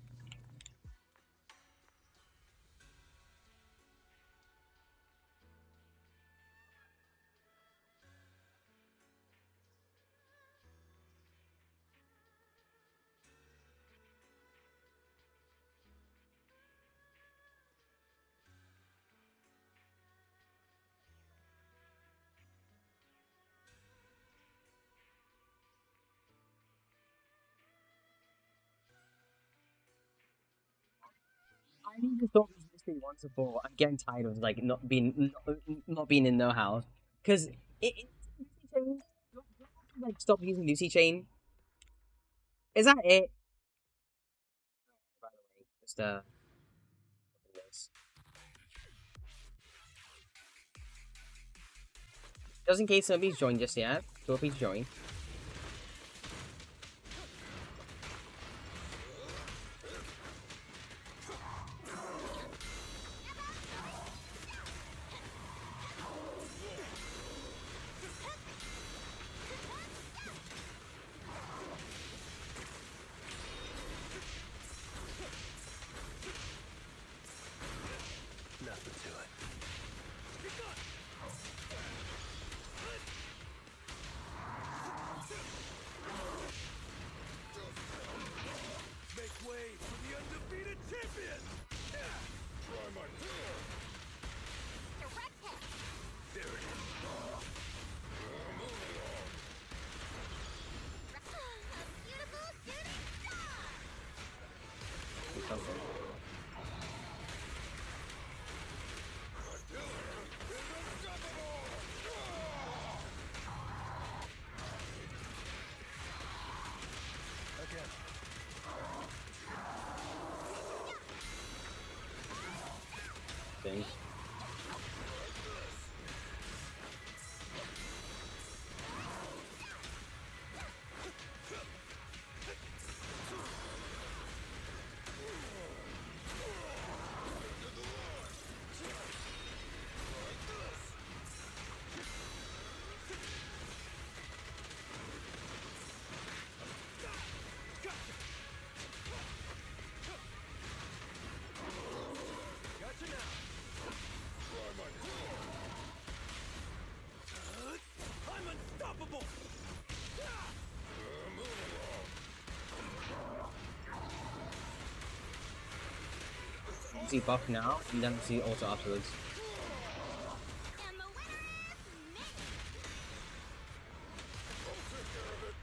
I need to solve this mystery once and for all. I'm getting tired of like not being in no house because like stop using Lucy Chain. Is that it? By the way, just this. Just in case somebody's joined just yet, feel free to join. Nothing to it. Make way for the undefeated champion! Try my Direct hit. There it is. A beautiful shooting star. Something. Again. Thing. Gotcha now. Try my I'm unstoppable! Move along. See buff now, and then see also afterwards. And the winner is me. I'll take care of it.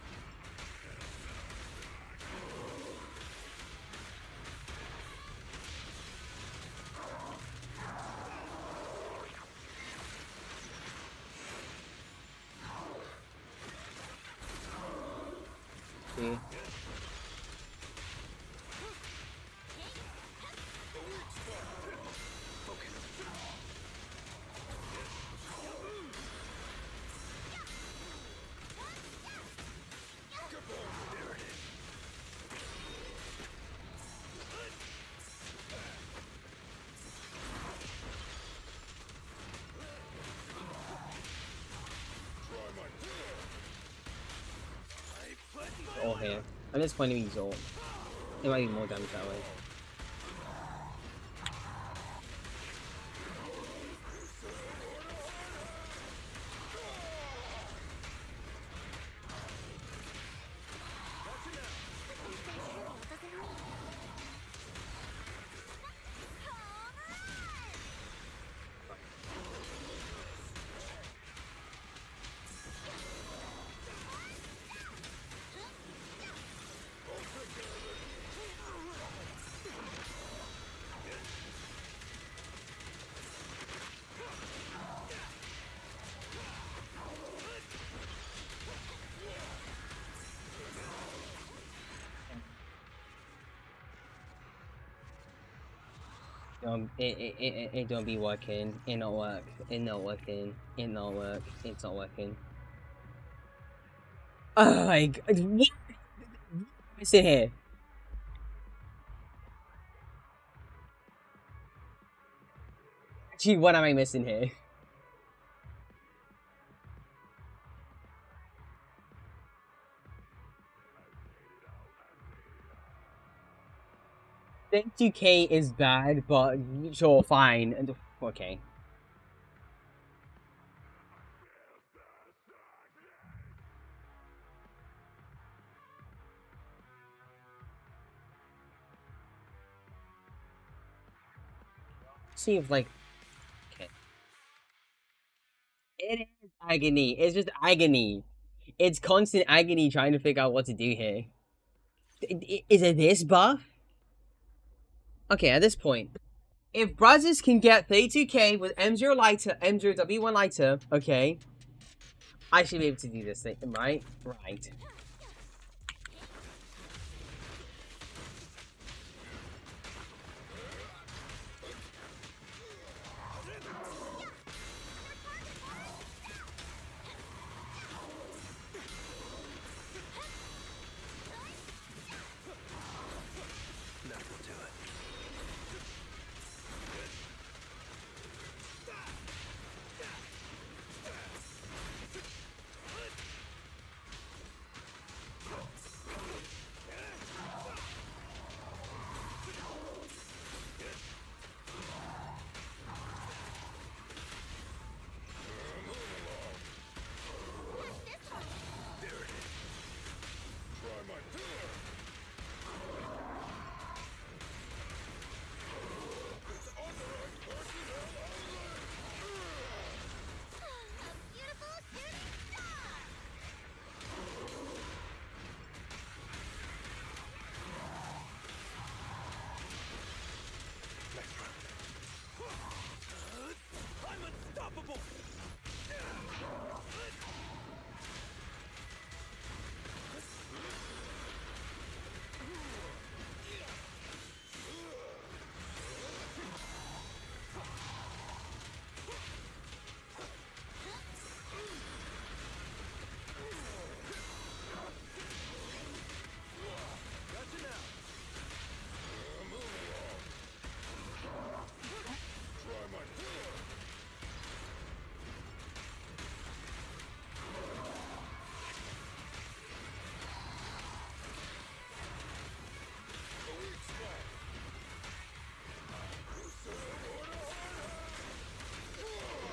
See. All here. At this point, he's all. It might be more damage that way. It don't be working. It not work. It not working. It not work. It's not working. Oh my god! What? Sit here. Actually, what am I missing here? Think 2K is bad, but sure, fine. And okay. See if like, okay. It is agony. It's just agony. It's constant agony trying to figure out what to do here. Is it this buff? Okay, at this point, if Brazos can get 32k with M0 lighter, M0 W1 lighter, okay, I should be able to do this thing, right? Right.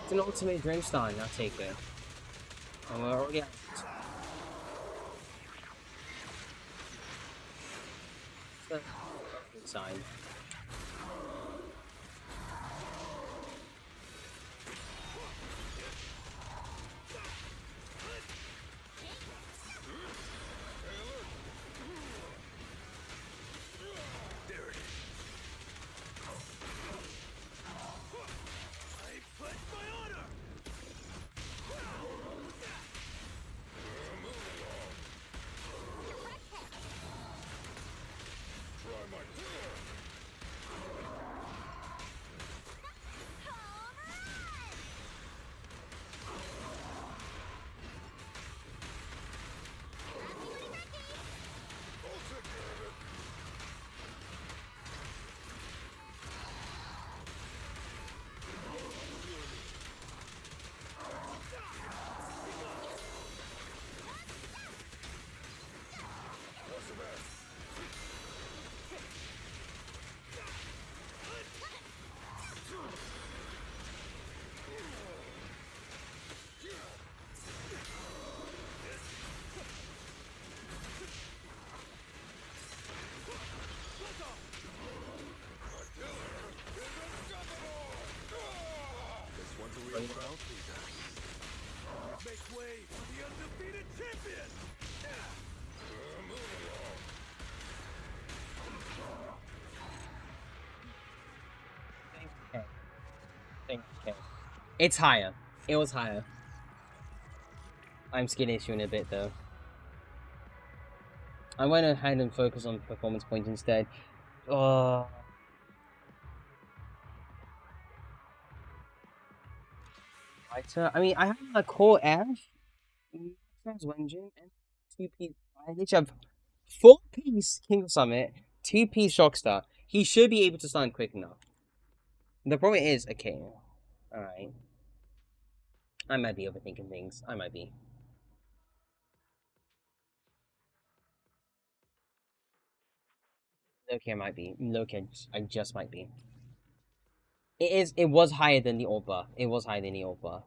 It's an ultimate Dreamstone, I'll take it. And we're already out. Inside. Make way for the undefeated champion! Okay. It's higher. It was higher. I'm skin issuing a bit though. I went ahead and focused on performance points instead. Lighter. I mean, I have a core F, Maxim's Wenjin, and 2-piece. I literally have 4-piece King of Summit, 2-piece Shockstar. He should be able to stun quick enough. The problem is, okay, Alright. I might be overthinking things. I might be. Okay, I might be. Okay, I just might be. It was higher than the old bar. It was higher than the old bar.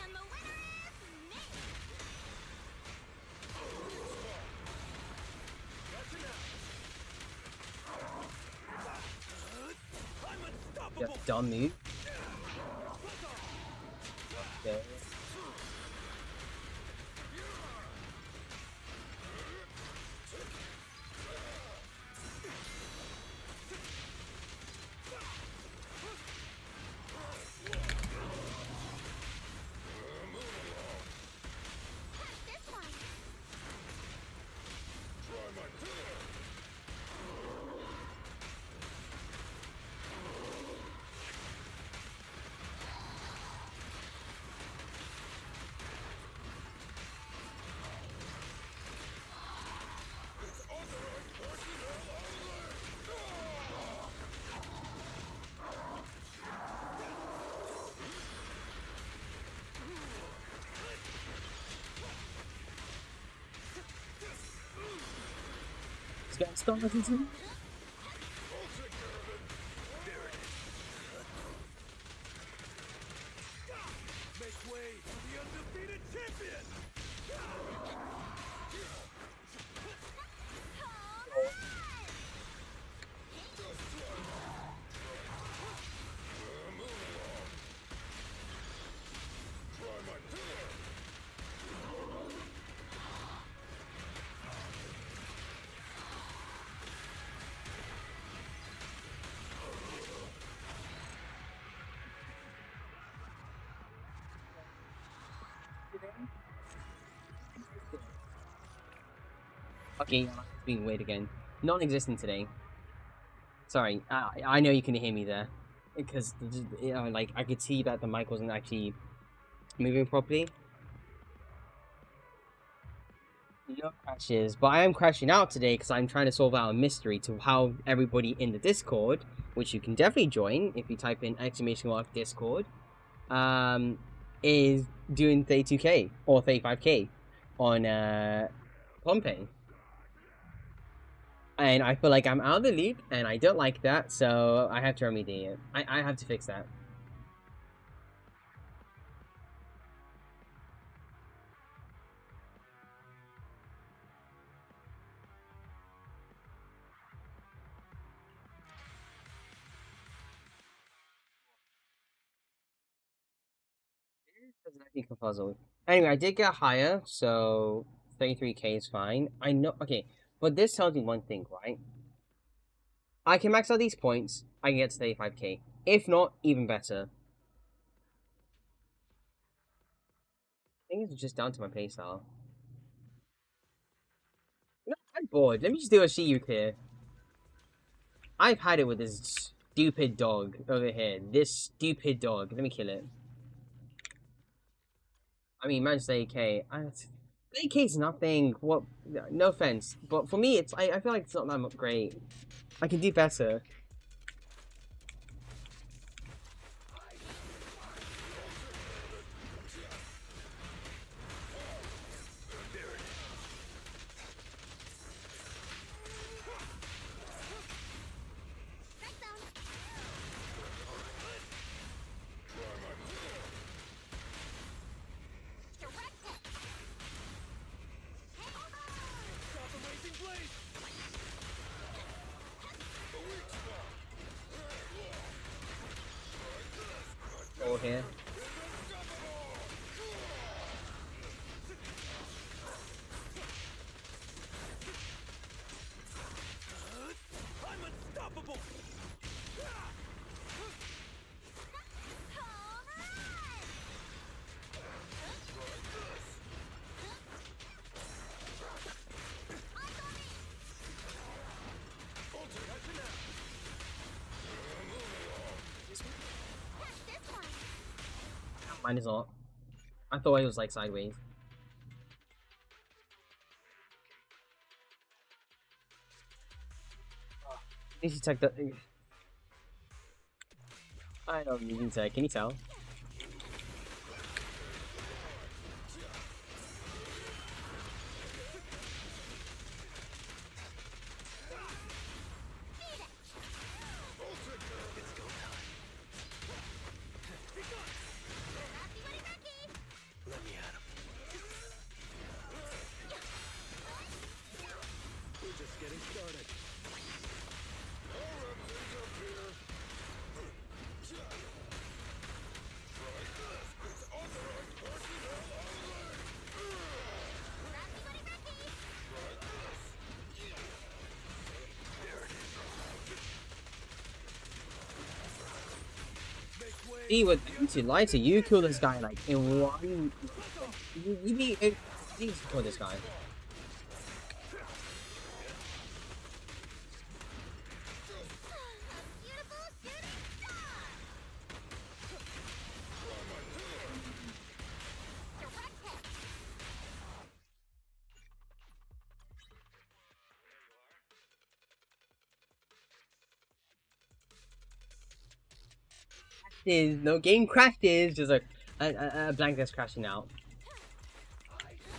And the winner is me! Just dumb move. Okay. This one! It's getting started, isn't it? Make way for the undefeated champion! Okay, it's being weird again. Non-existent today. Sorry, I know you can hear me there. Because, you know, like, I could see that the mic wasn't actually moving properly. No crashes, but I am crashing out today because I'm trying to solve out a mystery to how everybody in the Discord, which you can definitely join if you type in !Discord, is doing 32k or 35k on Pompeii. And I feel like I'm out of the loop, and I don't like that, so I have to remedy it. I have to fix that. That's actually puzzle. Anyway, I did get higher, so 33k is fine. I know. Okay, but this tells me one thing, right? I can max out these points. I can get to 35k. If not, even better. I think it's just down to my playstyle. No, I'm bored. Let me just do a Shiyuk here. I've had it with this stupid dog over here. This stupid dog. Let me kill it. I mean, man's AK. AK is nothing. What? No offense, but for me, it's I feel like it's not that great. I can do better. Strike zone. Direct hit. Hit over. Stop the racing blade! Go here. I'm unstoppable! Catch this one. Mine is not. I thought it was like sideways. You should check the. I know I'm using tech. Can you tell? Let me at him. We're just getting started. See, with to lie to you, kill this guy like in one. You need to kill this guy. Beautiful shooting star. Direct hit. Is no game crashes, just a blank that's crashing out. Strike zone.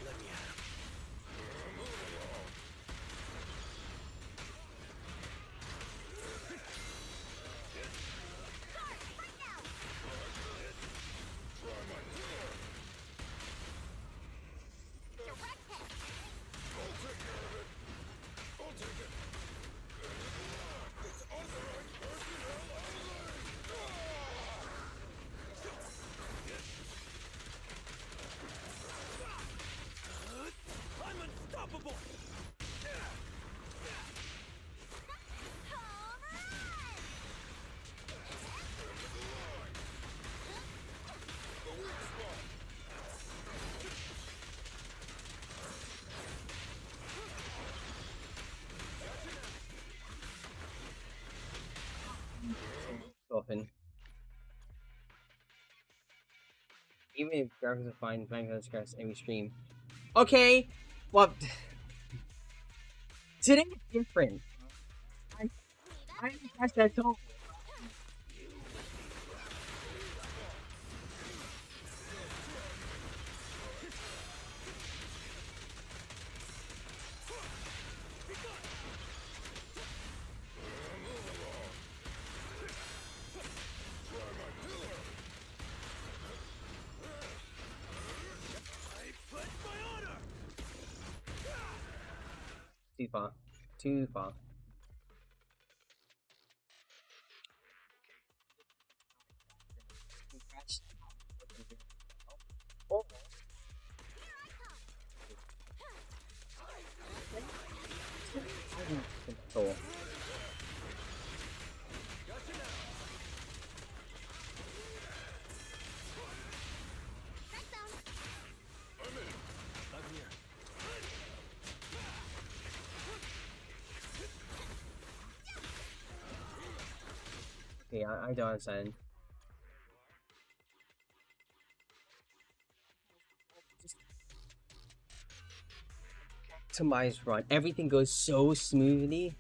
Let me at him. Right now. Direct hit. I'm unstoppable! Often. Even if graphics are fine, blank that's crash every stream. Okay, well, today is different. I didn't catch that tone. I put my too far. Too far. Oh. Cool. Okay, I don't understand. Optimized run. Everything goes so smoothly.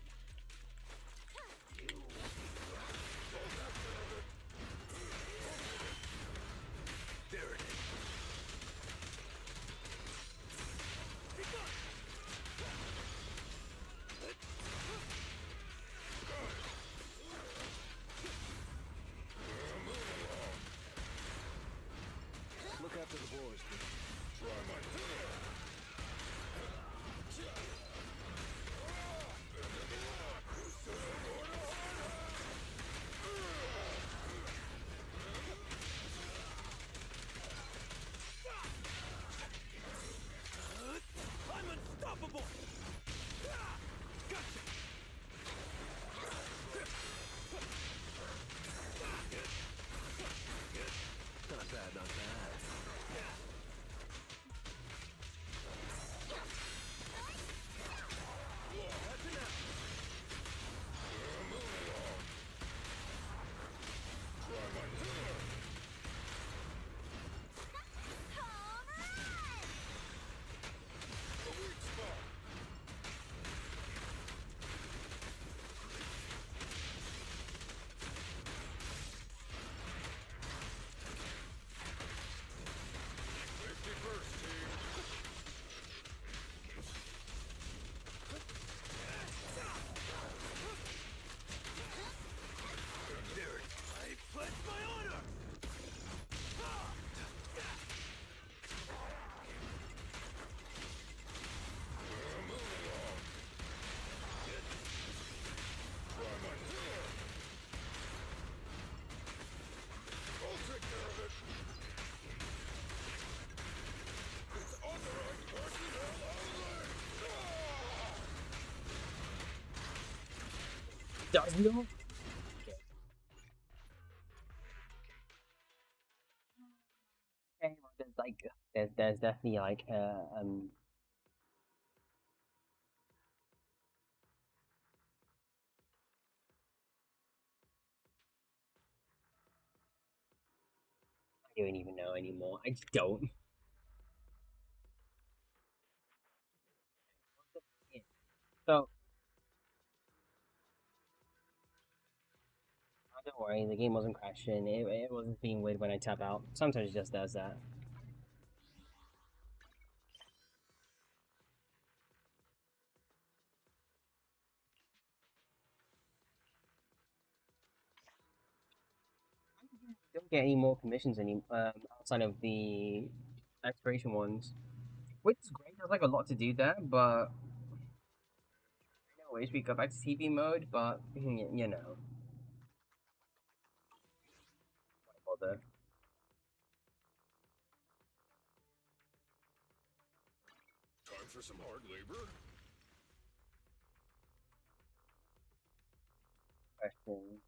Look after the boys, kid. I'm unstoppable! Gotcha! Not bad, not bad. Does no? Okay. Okay, well, there's like there's definitely like I don't even know anymore. I just don't. So don't worry, the game wasn't crashing. It wasn't being weird when I tap out. Sometimes it just does that. Don't get any more commissions outside of the exploration ones, which is great. There's like a lot to do there, but I wish we go back to TV mode. But you know, why bother? Time for some hard labor? Question.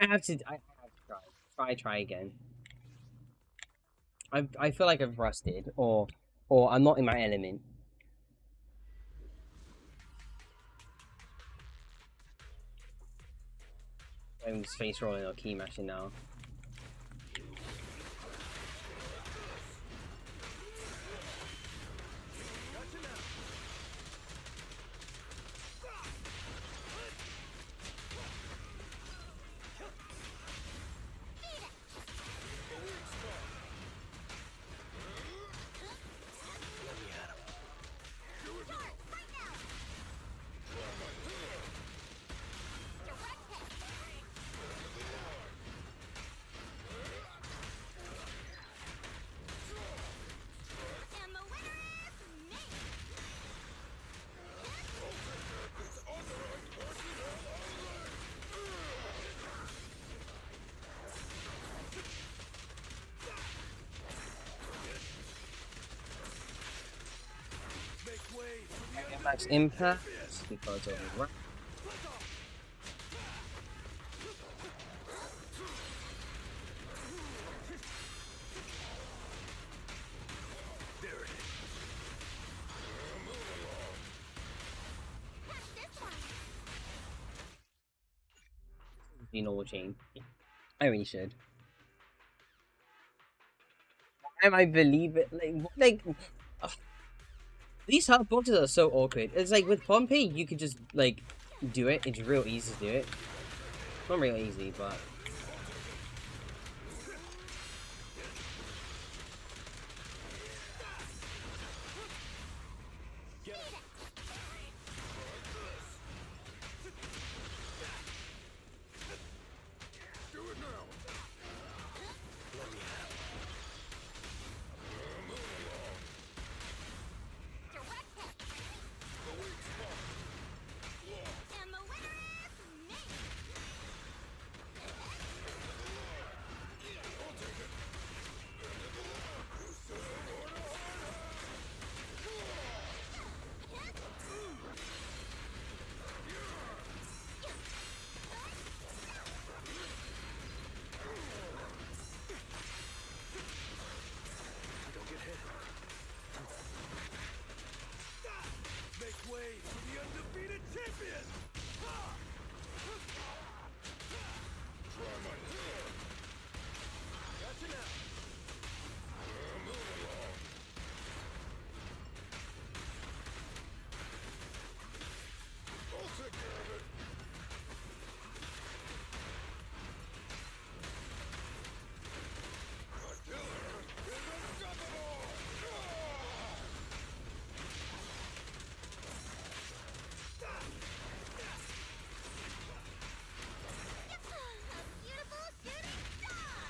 I have to. I have to try again. I feel like I've rusted, or I'm not in my element. I'm just face rolling or key mashing now. max impact because of the normal chain. I really should. Why am I believe it? Like ugh. These hard boxes are so awkward. It's like with Pompey, you could just like do it. It's real easy to do it. Not real easy, but And the winner is me! Make way for the undefeated champion! Gotcha now. I'll take care of it. The killer is unstoppable! Beautiful shooting star!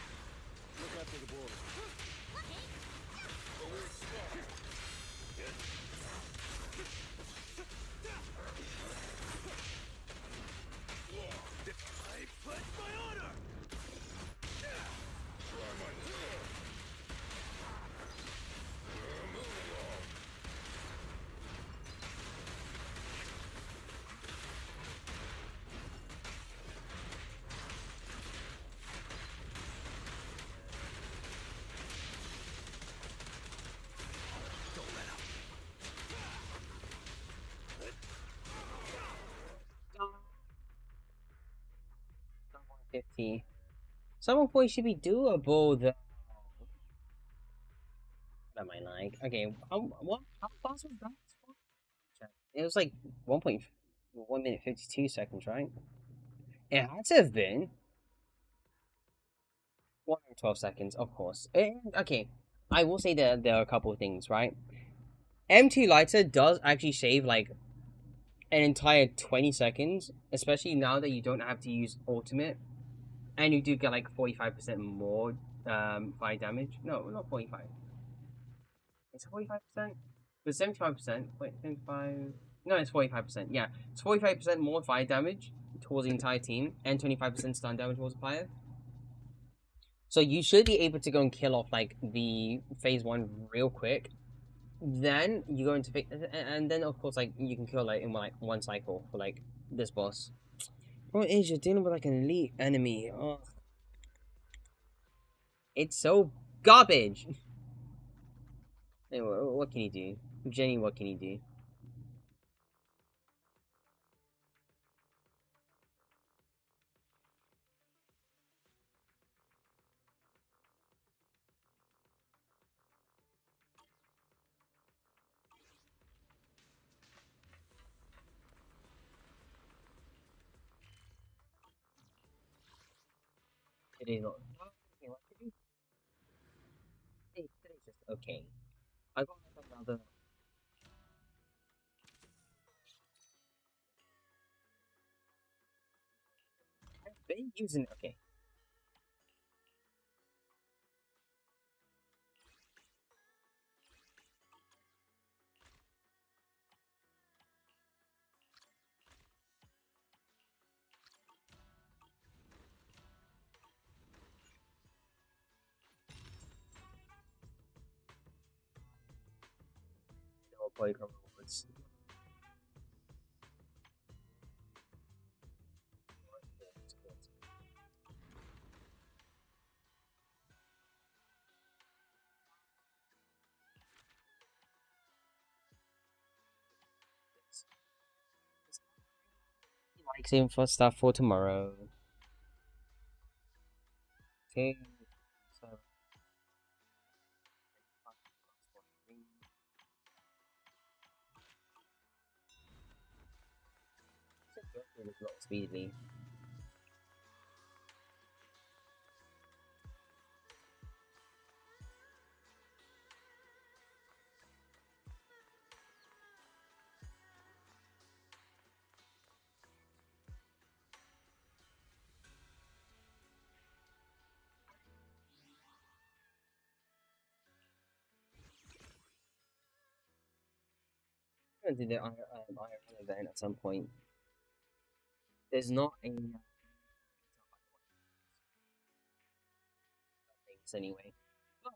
Look after the border. The weak spot. I pledge my honor! Try my move along. Don't let up. 150. Some point should be doable though. That might like. Okay, how fast was that? It was like 1 minute 52 seconds, right? It had to have been 112 seconds, of course. Okay, I will say that there are a couple of things, right? M2 lighter does actually save like an entire 20 seconds, especially now that you don't have to use ultimate, and you do get like 45% more fire damage. No, not 45. It's 45%, but 75%. Wait, 75. No, it's 45%. Yeah, it's 45% more fire damage towards the entire team, and 25% stun damage towards the player. So you should be able to go and kill off like the phase 1 real quick. Then you go into and then of course like you can kill like in like one cycle for like this boss. What is you're dealing with like an elite enemy? Oh, it's so garbage. Anyway, what can you do, Jenny? What can you do? It is not. Okay, what to do? Today's just okay. I got like another. I've been using okay. No polychrome rewards. like saving for stuff for tomorrow. Okay. So. Speedily. I'm gonna do the Iron event at some point. There's not a things anyway. But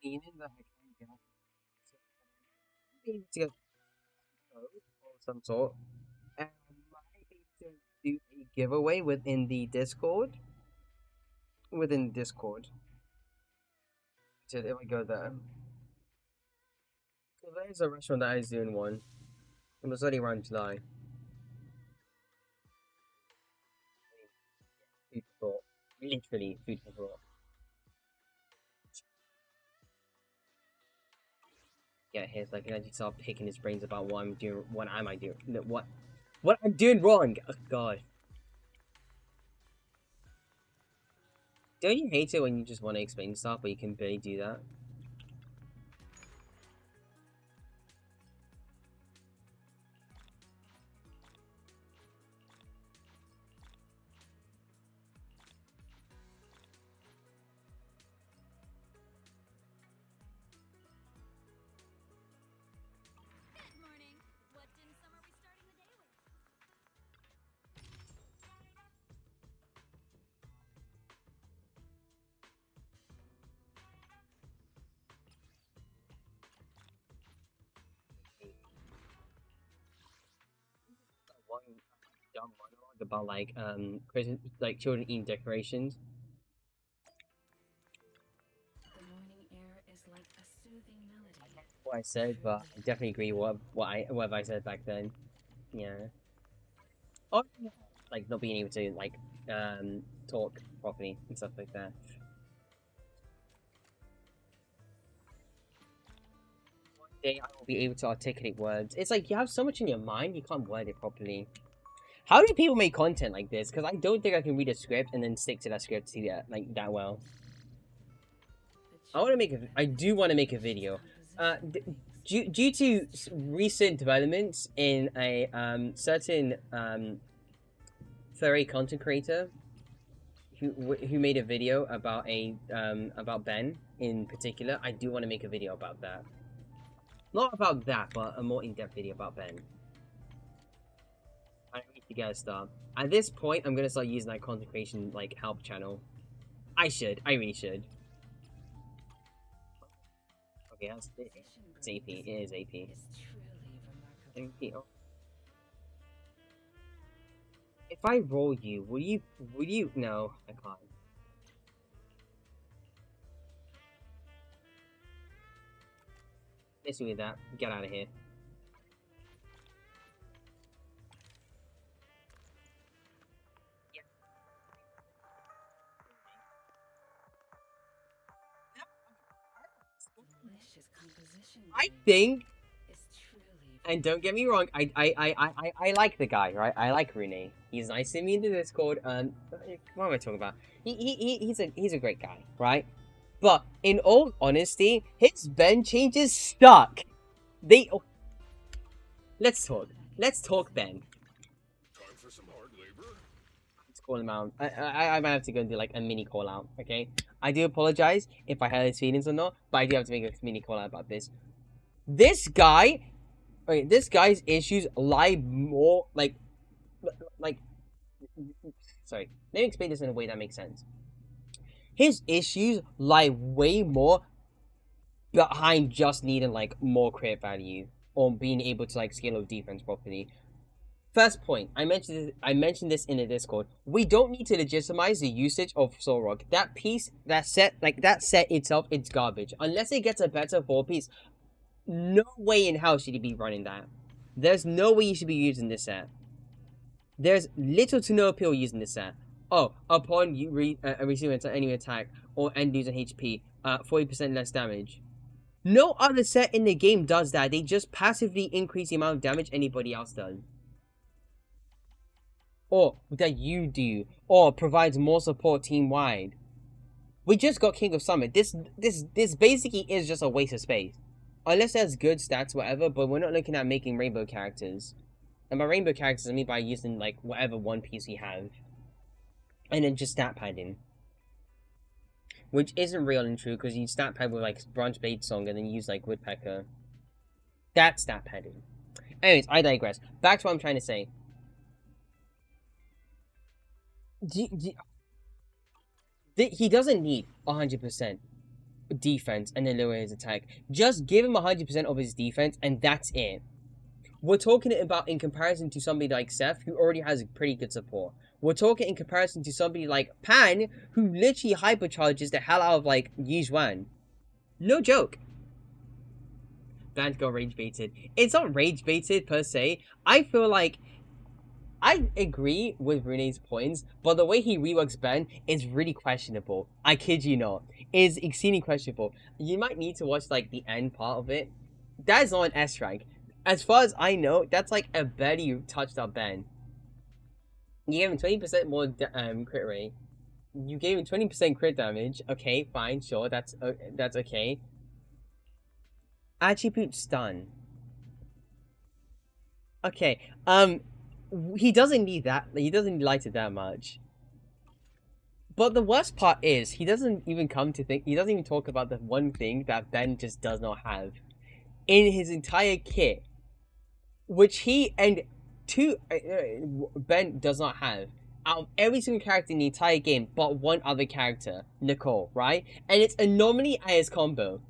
meaning that I can get maybe to get code or some sort, and I might be able to do a giveaway within the Discord. Within Discord. So if I go there. So there's a restaurant that is doing one. It was only around July. Food for thought. Literally food for thought. Yeah, here's like I just start picking his brains about what I'm doing, what am I doing, no, what I'm doing wrong. Oh God, don't you hate it when you just want to explain stuff but you can barely do that? Good morning. What dim sum are we starting the day with? One dumb monologue about Christmas, like children eating decorations. The morning air is like a soothing melody. What I said, but I definitely agree with whatever I said back then. Yeah. Oh, yeah. Like not being able to talk properly and stuff like that. One day I will be able to articulate words. It's like you have so much in your mind, you can't word it properly. How do people make content like this? Because I don't think I can read a script and then stick to that script to like that well. I do want to make a video. Due to recent developments in a certain furry content creator who made a video about about Ben in particular, I do want to make a video about that. Not about that, but a more in-depth video about Ben. I need to get a start. At this point, I'm gonna start using that content creation like help channel. I really should. Okay, it's AP. It is AP. Is truly remarkable. AP. If I roll you, will you? No, I can't. Let's do that. Get out of here. Delicious composition. I think, is truly and don't get me wrong, I like the guy, right? I like Rune. He's nice to me in the Discord. What am I talking about? He's a great guy, right? But in all honesty, his Ben changes stuck. Let's talk. Let's talk, Ben. Time for some hard labor? Let's call him out. I might have to go and do like a mini call out, okay? I do apologize if I hurt his feelings or not, but I do have to make a mini call out about this. This guy's issues lie more like, sorry. Let me explain this in a way that makes sense. His issues lie way more behind just needing like more crit value or being able to like scale up defense properly. First point, I mentioned this in the Discord. We don't need to legitimize the usage of Soul Rock. That piece, that set itself, it's garbage. Unless it gets a better 4-piece, no way in hell should he be running that. There's no way you should be using this set. There's little to no appeal using this set. Oh, upon you receiving an enemy attack or end user HP, 40% less damage. No other set in the game does that. They just passively increase the amount of damage anybody else does. Or that you do. Or provides more support team-wide. We just got King of Summit. This basically is just a waste of space. Unless there's good stats, whatever, but we're not looking at making rainbow characters. And by rainbow characters, I mean by using, like, whatever one piece we have. And then just stat padding. Which isn't real and true, because you stat pad with, like, Branch Blade Song, and then you use, like, Woodpecker. That's stat padding. Anyways, I digress. Back to what I'm trying to say. He doesn't need 100% defense and then lower his attack. Just give him 100% of his defense, and that's it. We're talking about in comparison to somebody like Seth, who already has pretty good support. We're talking in comparison to somebody like Pan, who literally hypercharges the hell out of, like, Yizhuan. No joke. Band got rage baited. It's not rage baited per se. I feel like I agree with Renee's points, but the way he reworks Ben is really questionable. I kid you not. It is exceedingly questionable. You might need to watch, like, the end part of it. That is not an S rank. As far as I know, that's like a barely touched up Ben. You gave him 20% more crit rate. You gave him 20% crit damage. Okay, fine, sure, that's okay. Attribute stun. Okay, he doesn't need that. He doesn't light it that much. But the worst part is, he doesn't even talk about the one thing that Ben just does not have in his entire kit, which he and Ben does not have out of every single character in the entire game but one other character, Nicole, right? And it's Anomaly as combo.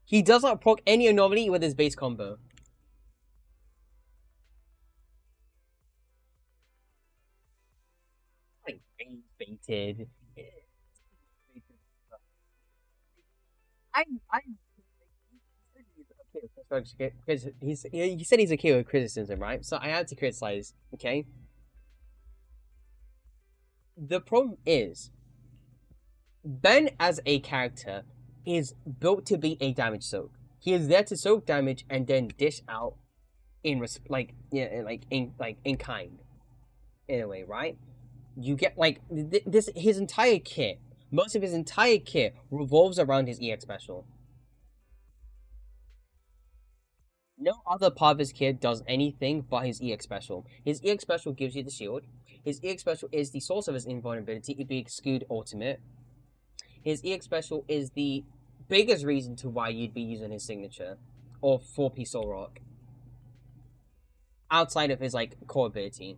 He does not proc any Anomaly with his base combo. Like, baited. Because he said he's okay with criticism, right? So I had to criticize, okay? The problem is, Ben as a character is built to be a damage soak. He is there to soak damage and then dish out in in kind, in a way, right? You get like his entire kit. Most of his entire kit revolves around his EX special. No other part of his kit does anything but his EX special. His EX special gives you the shield. His EX special is the source of his invulnerability. It'd be exclude ultimate. His EX special is the biggest reason to why you'd be using his signature or 4-piece soul rock. Outside of his like core ability.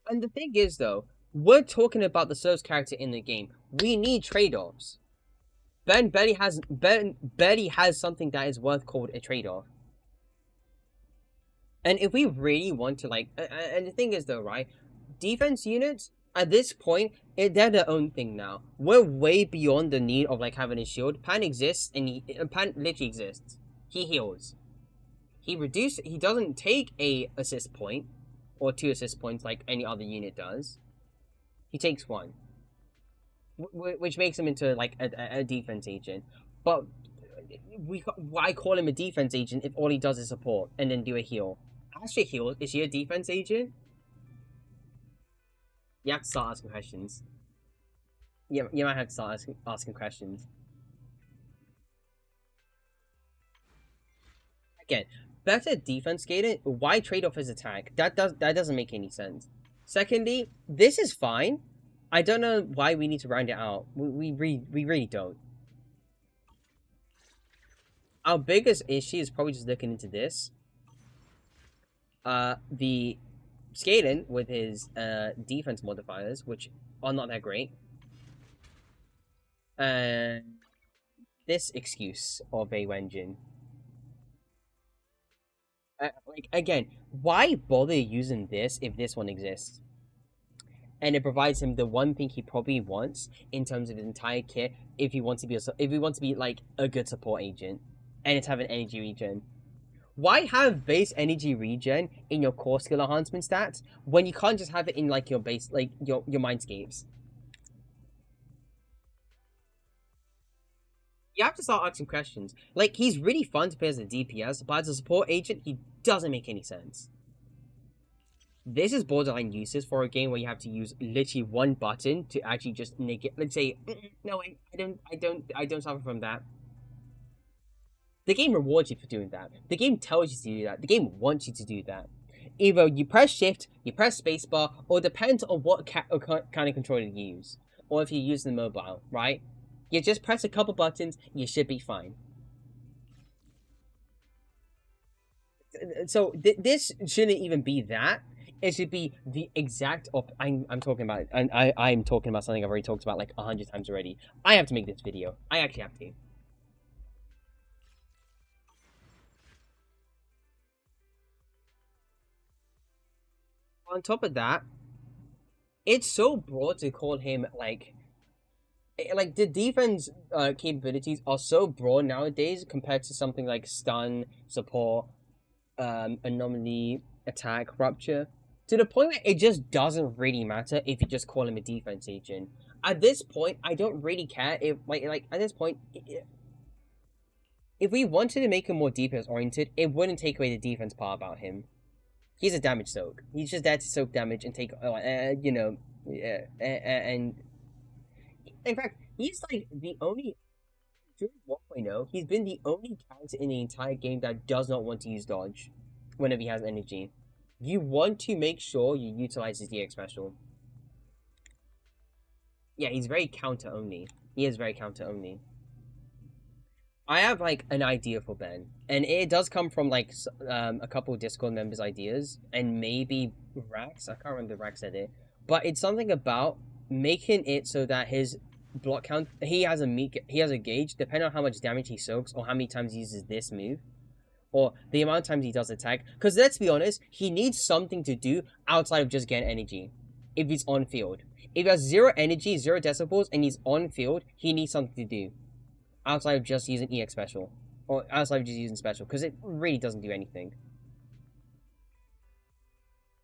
And the thing is though, we're talking about the service character in the game. We need trade-offs. Ben barely has something that is worth called a trade-off. And if we really want to like, and the thing is though, right? Defense units at this point, they're their own thing now. We're way beyond the need of like having a shield. Pan exists, and Pan literally exists. He heals. He doesn't take a assist point or 2 assist points like any other unit does. He takes 1. Which makes him into like a defense agent, but why call him a defense agent if all he does is support and then do a heal? Astra heals. Is she a defense agent? You have to start asking questions. You might have to start asking questions. Again, better defense scaling. Why trade off his attack? That doesn't make any sense. Secondly, this is fine. I don't know why we need to round it out. We really don't. Our biggest issue is probably just looking into this. The scaling with his defense modifiers, which are not that great. And this excuse of a Wenjin. Like, again, why bother using this if this one exists? and it provides him the one thing he probably wants in terms of his entire kit if he wants to be like a good support agent, and it's have an energy regen. Why have base energy regen in your core skill enhancement stats when you can't just have it in like your base, like your mindscapes? You have to start asking questions. Like, he's really fun to play as a DPS, but as a support agent, he doesn't make any sense. This is borderline useless for a game where you have to use literally one button to actually just negate. Let's say, no, I don't suffer from that. The game rewards you for doing that. The game tells you to do that. The game wants you to do that. Either you press shift, you press spacebar, or depends on what kind of controller you use. Or if you use the mobile, right? You just press a couple buttons, you should be fine. So this shouldn't even be that. It should be the exact I'm talking about, and I'm talking about something I've already talked about like 100 times already. I have to make this video. I actually have to. On top of that, it's so broad to call him like the defense capabilities are so broad nowadays compared to something like stun, support, anomaly, attack, rupture, to the point where it just doesn't really matter if you just call him a defense agent. At this point, I don't really care if like at this point, if we wanted to make him more defense oriented, it wouldn't take away the defense part about him. He's a damage soak. He's just there to soak damage and take, and in fact, he's like the only, during 1.0, he's been the only character in the entire game that does not want to use dodge whenever he has energy. You want to make sure you utilize his DX special. Yeah, he's very counter only. He is very counter only. I have like an idea for Ben, and it does come from like a couple Discord members' ideas, and maybe Rax. I can't remember if Rax said it, but it's something about making it so that his block count, he has a gauge depending on how much damage he soaks or how many times he uses this move, or the amount of times he does attack. Because let's be honest, he needs something to do outside of just getting energy. If he's on field, if he has 0 energy, 0 decibels, and he's on field, he needs something to do outside of just using EX special, or outside of just using special, because it really doesn't do anything.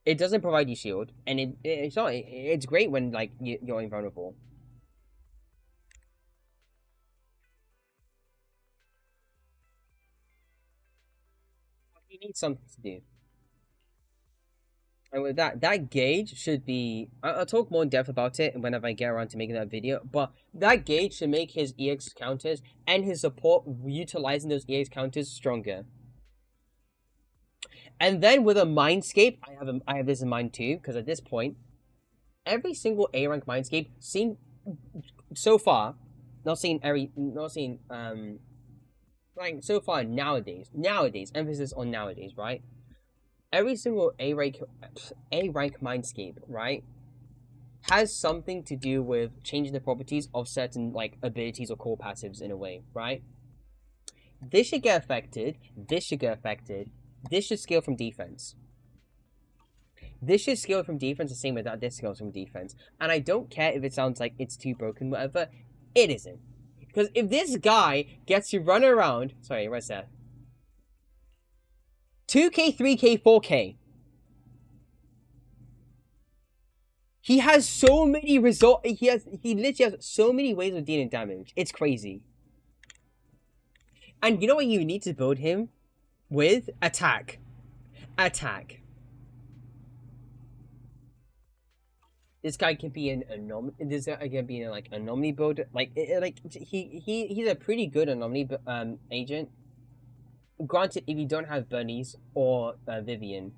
It doesn't provide you shield, and it's great when like you're invulnerable. You need something to do. And with that gauge should be... I'll talk more in depth about it whenever I get around to making that video. But that gauge should make his EX counters and his support utilizing those EX counters stronger. And then with a Mindscape, I have this in mind too, because at this point, every single A rank Mindscape seen so far, not seen like so far nowadays, emphasis on nowadays, right? Every single A rank Mindscape, right, has something to do with changing the properties of certain like abilities or core passives in a way, right? This should get affected. This should get affected. This should scale from defense. This should scale from defense the same way that this scales from defense. And I don't care if it sounds like it's too broken, whatever. It isn't. Because if this guy gets to run around... Sorry, where's that? 2k, 3k, 4k. He has so many he literally has so many ways of dealing damage. It's crazy. And you know what you need to build him with? Attack. Attack. This guy can be an anomaly. This guy can be like anomaly builder. Like he's a pretty good anomaly agent. Granted, if you don't have Bunnies or Vivian.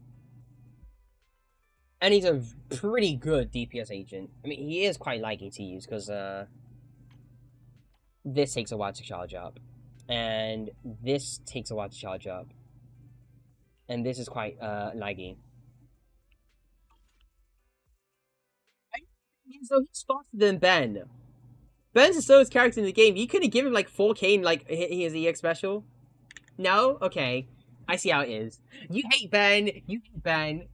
And he's a pretty good DPS agent. I mean, he is quite laggy to use because this takes a while to charge up. And this takes a while to charge up. And this is quite laggy. So he's faster than Ben. Ben's the slowest character in the game. You could have given him like 4k and like he has EX special. No? Okay. I see how it is. You hate Ben. You hate Ben.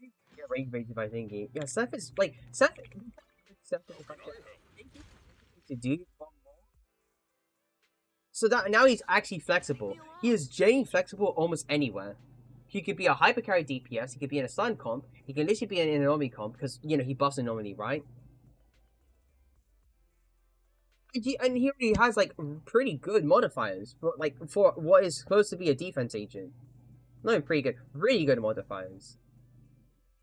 Get rage baited by thingy. Yeah, Seth is like Seth is the fact that to do one more. So that now he's actually flexible. He is genuinely flexible almost anywhere. He could be a hyper carry DPS. He could be in a stun comp. He can literally be in an anomaly comp because he buffs anomaly, right? And he already has like pretty good modifiers, but like for what is supposed to be a defense agent. Not pretty good, really good modifiers.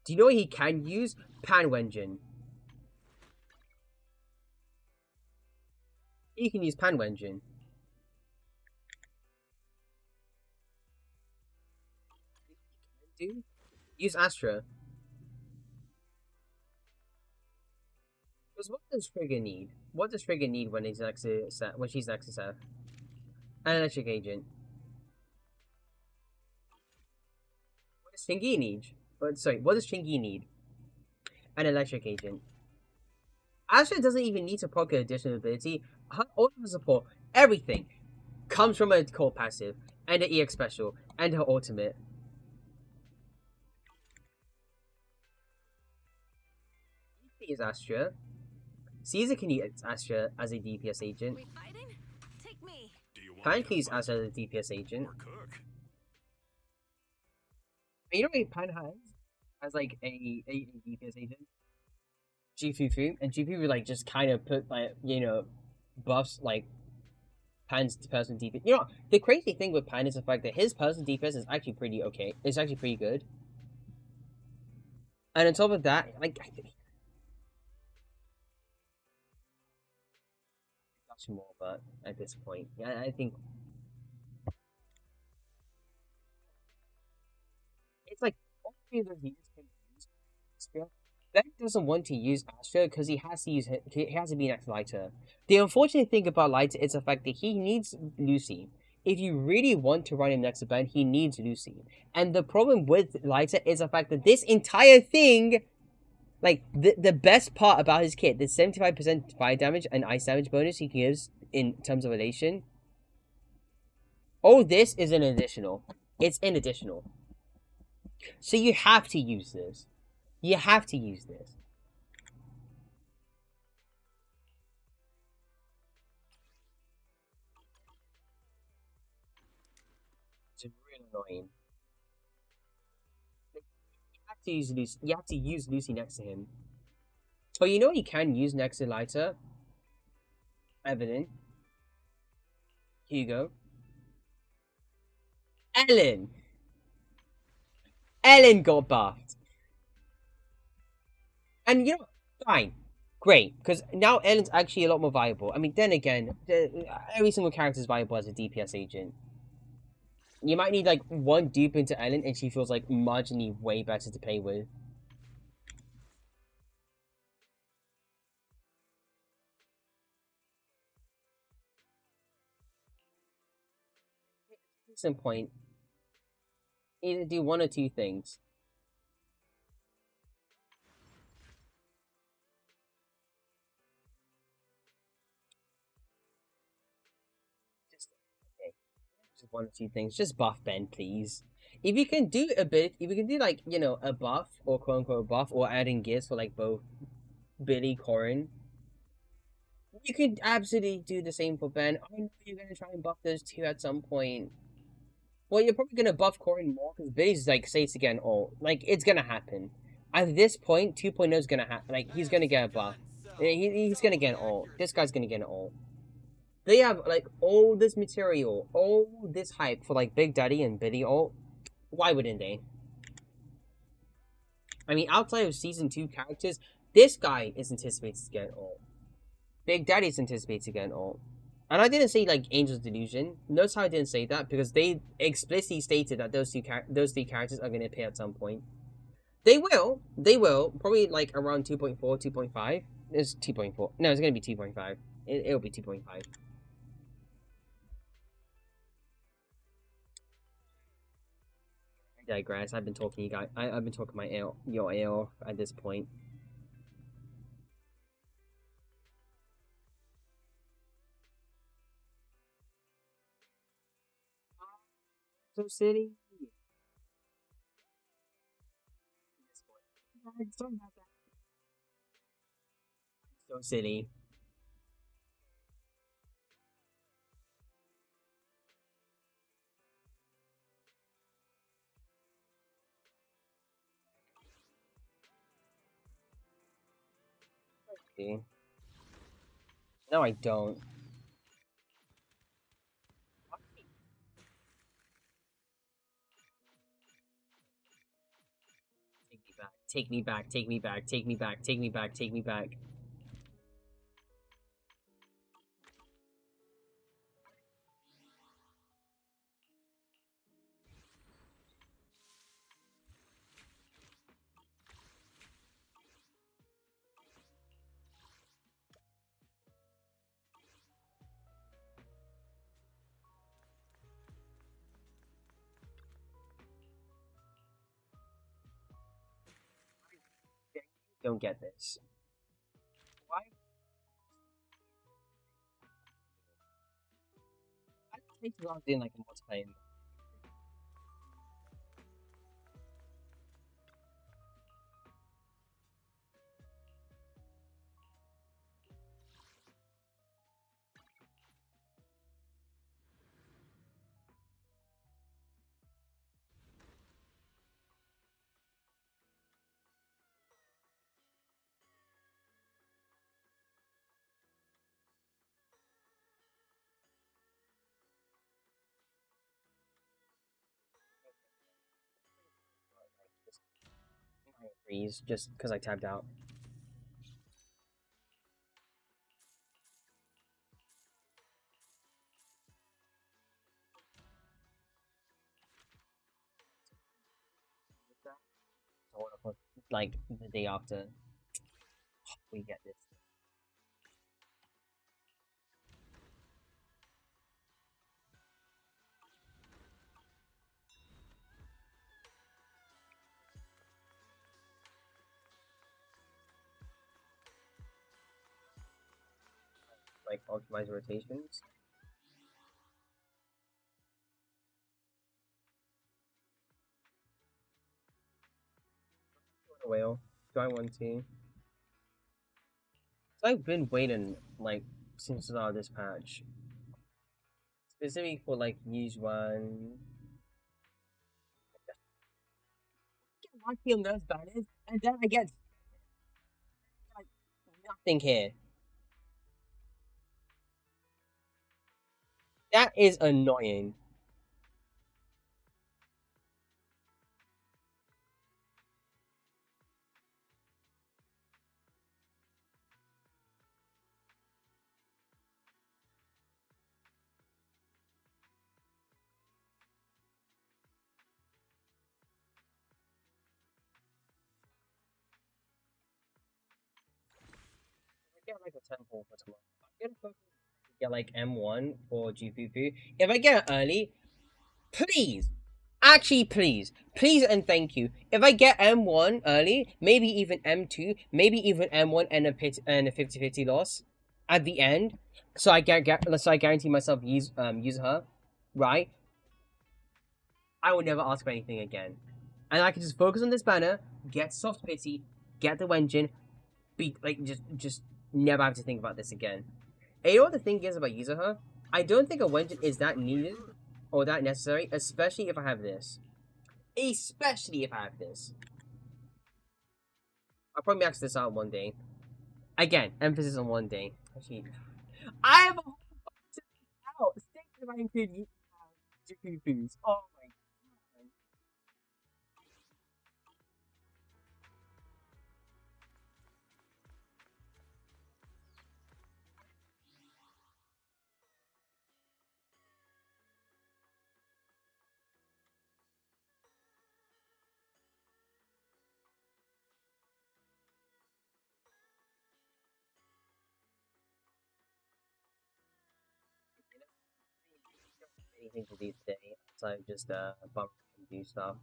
Do you know what he can use? Panwenjin. He can use Panwenjin. Do use Astra. Because what does Trigger need? What does Trigger need when he's next to Seth, when she's next to Seth? An electric agent. What does Chingy need? What does Chingy need? An electric agent. Astra doesn't even need to proc an additional ability. Her ultimate support, everything, comes from her core passive, and her EX special, and her ultimate. He is Astra. Caesar can use Astra as a DPS agent. We fighting? Take me. Do you want Pan me can to use fight Astra as a DPS agent. or cook? You know what Pan has? As like a DPS agent? Fufu. And Fufu like just kind of put like, buffs like Pan's personal DPS. You know, the crazy thing with Pan is the fact that his personal DPS is actually pretty okay. It's actually pretty good. And on top of that, like, much more, but at this point, yeah, I think it's like all three of those units can use Astra. Ben doesn't want to use Astra because he has to be next to Lighter. The unfortunate thing about Lighter is the fact that he needs Lucy. If you really want to run him next to Ben, he needs Lucy. And the problem with Lighter is the fact that this entire thing, like the best part about his kit, the 75% fire damage and ice damage bonus he gives in terms of relation. All this is an additional. It's an additional. So you have to use this. You have to use this. It's really annoying. You have to use Lucy. You have to use Lucy next to him. Oh, you know what you can use next to Lighter? Evelyn. Hugo. Ellen. Ellen got buffed. And you know what? Fine. Great. Because now Ellen's actually a lot more viable. I mean, then again, every single character is viable as a DPS agent. You might need like one dupe into Ellen and she feels like marginally way better to play with. At some point, either do one or two things. Just one or two things. Just buff Ben, please. If you can do a bit, if you can do like, a buff or quote unquote a buff or adding gears for like both Billy, Corin, you could absolutely do the same for Ben. I know you're gonna try and buff those two at some point. Well, you're probably gonna buff Corin more because Billy's like safe again ult. Like it's gonna happen. At this point, 2.0 is gonna happen. Like he's gonna get a buff. He's gonna get an ult. This guy's gonna get an ult. They have like all this material, all this hype for like Big Daddy and Billy ult. Why wouldn't they? I mean, outside of season 2 characters, this guy is anticipated to get an ult. Big Daddy's anticipated to get an ult. And I didn't say like Angel's Delusion. Notice how I didn't say that because they explicitly stated that those three characters are going to appear at some point. They will. Probably like around 2.4, 2.5. It's 2.4. No, it's going to be 2.5. It'll be 2.5. I digress. I've been talking you guys. I've been talking your ear off at this point. So City. Sorry about that. So silly. See? No, I don't. Take me back. Take me back. Take me back. Take me back. Take me back. Take me back. Don't get this. Why? I think I was doing like a multiplayer. Freeze just because I tabbed out. So what about, like the day after we get this. Like optimize rotations. Whale. Do I want to? So I've been waiting like since the start of this patch. Specifically for like use one. I feel those banners, and then I get like nothing here. That is annoying. I get like a temple for tomorrow. I'm gonna get like M1 for Fufu. If I get it early, please, actually, please and thank you. If I get M1 early, maybe even M2, maybe even M1 and a 50-50 loss at the end, so I guarantee myself use her, right? I will never ask for anything again, and I can just focus on this banner, get soft pity, get the Wenjin, be like just never have to think about this again. And you know what the thing is about Yuzuha? I don't think a Wenjin is that needed or that necessary, especially if I have this. Especially if I have this. I'll probably max this out one day. Again, emphasis on one day. Actually, I have a whole out. State if I include foods. Oh my god. Anything to do today, so just bump and do stuff.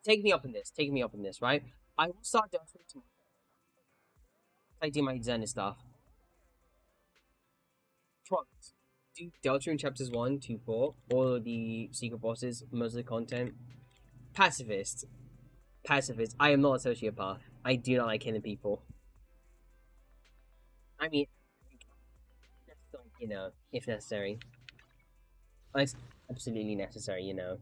take me up on this. Take me up on this, right? I will start Deltarune tomorrow. I do my Zen and stuff. Promise. Do Deltarune chapters 1 to 4, all of the secret bosses, most of the content. Pacifist. Pacifist. I am not a sociopath. I do not like killing people. I mean, you know, if necessary. It's absolutely necessary, you know.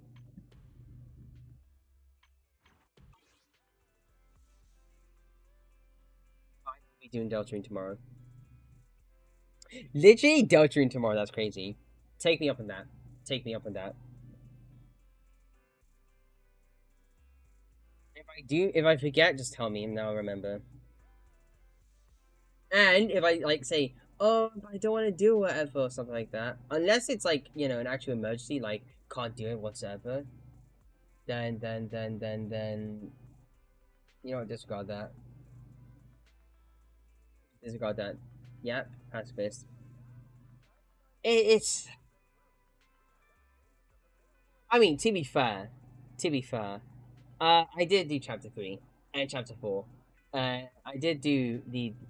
I will be doing Deltarune tomorrow. Literally Deltarune tomorrow, that's crazy. Take me up on that. Take me up on that. If I forget, just tell me and I'll remember. And if I like say, oh, I don't want to do whatever or something like that, unless it's like, you know, an actual emergency, like can't do it whatsoever, then you know, disregard that. Disregard that. Yep, pacifist. It's. I mean, to be fair, I did do chapter 3 and chapter 4. I did do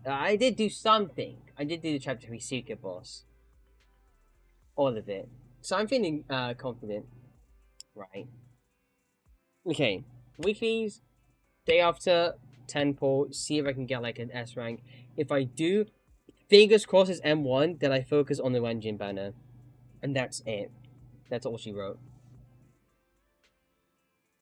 I did do something. I did do the chapter 3 secret boss. All of it. So I'm feeling confident. Right. Okay. Weeklies. Day after 10 pull. See if I can get like an S rank. If I do, fingers crossed it's M1, then I focus on the Wenjin banner. And that's it. That's all she wrote.